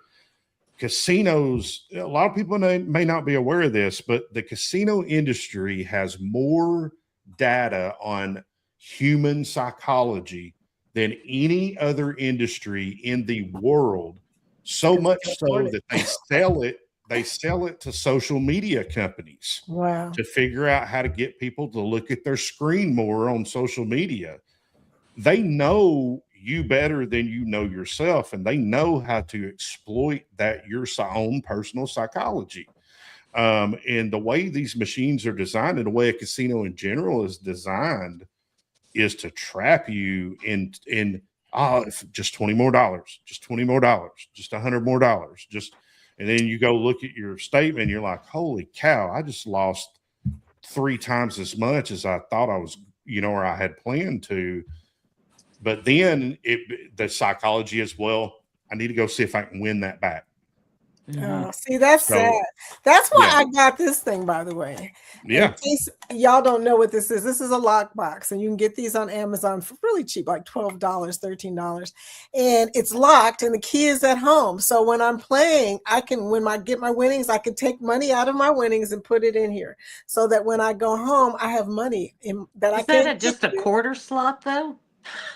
casinos, a lot of people may not be aware of this, but the casino industry has more data on human psychology than any other industry in the world. So much so that they sell it to social media companies to figure out how to get people to look at their screen more on social media. They know you better than you know yourself, and they know how to exploit your own personal psychology. And the way these machines are designed, and the way a casino in general is designed, is to trap you in just $20 more, just $20 more, just $100 more, and then you go look at your statement, you're like, holy cow, I just lost 3 times as much as I thought I was, or I had planned to. But then the psychology is, well, I need to go see if I can win that back. See, that's sad. That's why I got this thing, by the way. Yeah. In case y'all don't know what this is. This is a lockbox, and you can get these on Amazon for really cheap, like $12, $13. And it's locked, and the key is at home. So when I'm playing, when I get my winnings, I can take money out of my winnings and put it in here, so that when I go home, I have money that I can. Is that just a quarter slot, though?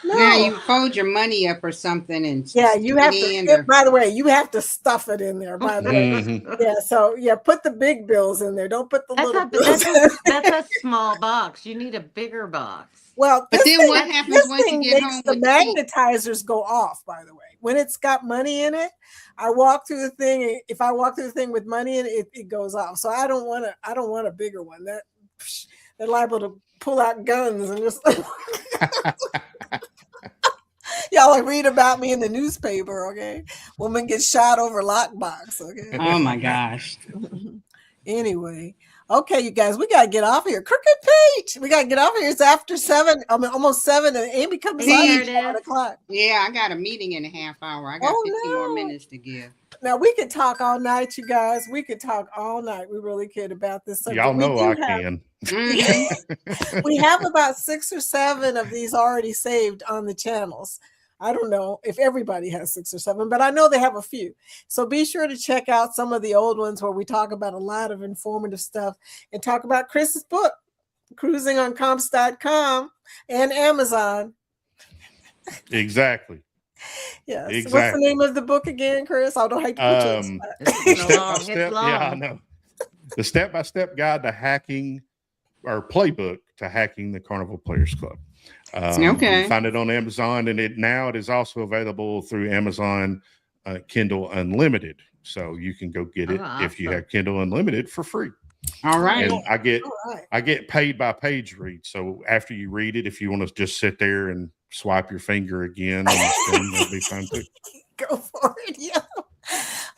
No. Yeah, you fold your money up or something, and you have to. By the way, you have to stuff it in there. By the way, put the big bills in there. Don't put the little bills. That's a small box. You need a bigger box. Well, but then what happens once you get home? The magnetizers go off. By the way, when it's got money in it, I walk through the thing. And if I walk through the thing with money in it, it goes off. So I don't want a bigger one. They're liable to pull out guns and just. Y'all read about me in the newspaper, okay? Woman gets shot over lockbox, okay? Oh my gosh. Anyway, Okay, you guys, we gotta get off here. Crooked Pete, we gotta get off here. It's after 7, I mean, almost 7, and Amy comes There on it at 7 is. o'clock. Yeah, I got a meeting in a half hour. I got Oh, 50 more no. minutes to give. Now we could talk all night, you guys. We could talk all night. We really could about this subject. Y'all We know do I have- can. Mhm. We have about 6 or 7 of these already saved on the channels. I don't know if everybody has 6 or 7, but I know they have a few. So be sure to check out some of the old ones where we talk about a lot of informative stuff and talk about Chris's book, cruisingoncomps.com and Amazon. Exactly. Yes. What's the Exactly. name of the book again, Chris? I don't hate to put you on the spot. It's The long. step-by-step- It's long. Yeah, I know. The step-by-step guide to hacking or playbook to hacking the Carnival Players Club. You Okay. can find it on Amazon, and it is also available through Amazon Kindle Unlimited. So you can go get it Oh, if you awesome. have Kindle Unlimited for free. All right. And All right. I get paid by page read. So after you read it, if you want to just sit there and swipe your finger again on the screen, that'll be fine too. Go for it. Yeah.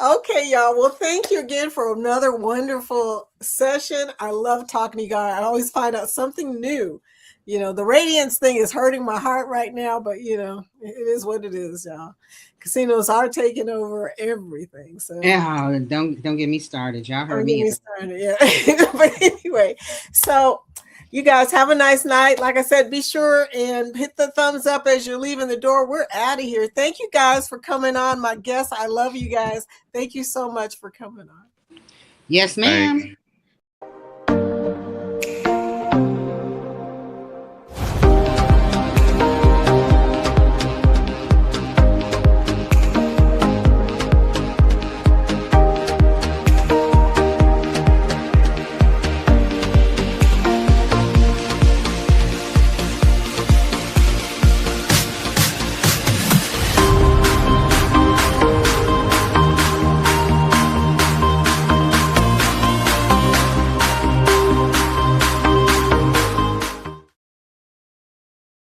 Okay, y'all. Well, thank you again for another wonderful session. I love talking to you guys. I always find out something new. You know, the radiance thing is hurting my heart right now, but you know, it is what it is, y'all. Casinos are taking over everything. So Yeah, don't get me started. Y'all don't heard get me. me started. Yeah. But anyway, so you guys have a nice night. Like I said, be sure and hit the thumbs up as you're leaving the door. We're out of here. Thank you guys for coming on. My guests, I love you guys. Thank you so much for coming on. Yes, ma'am. Thank you.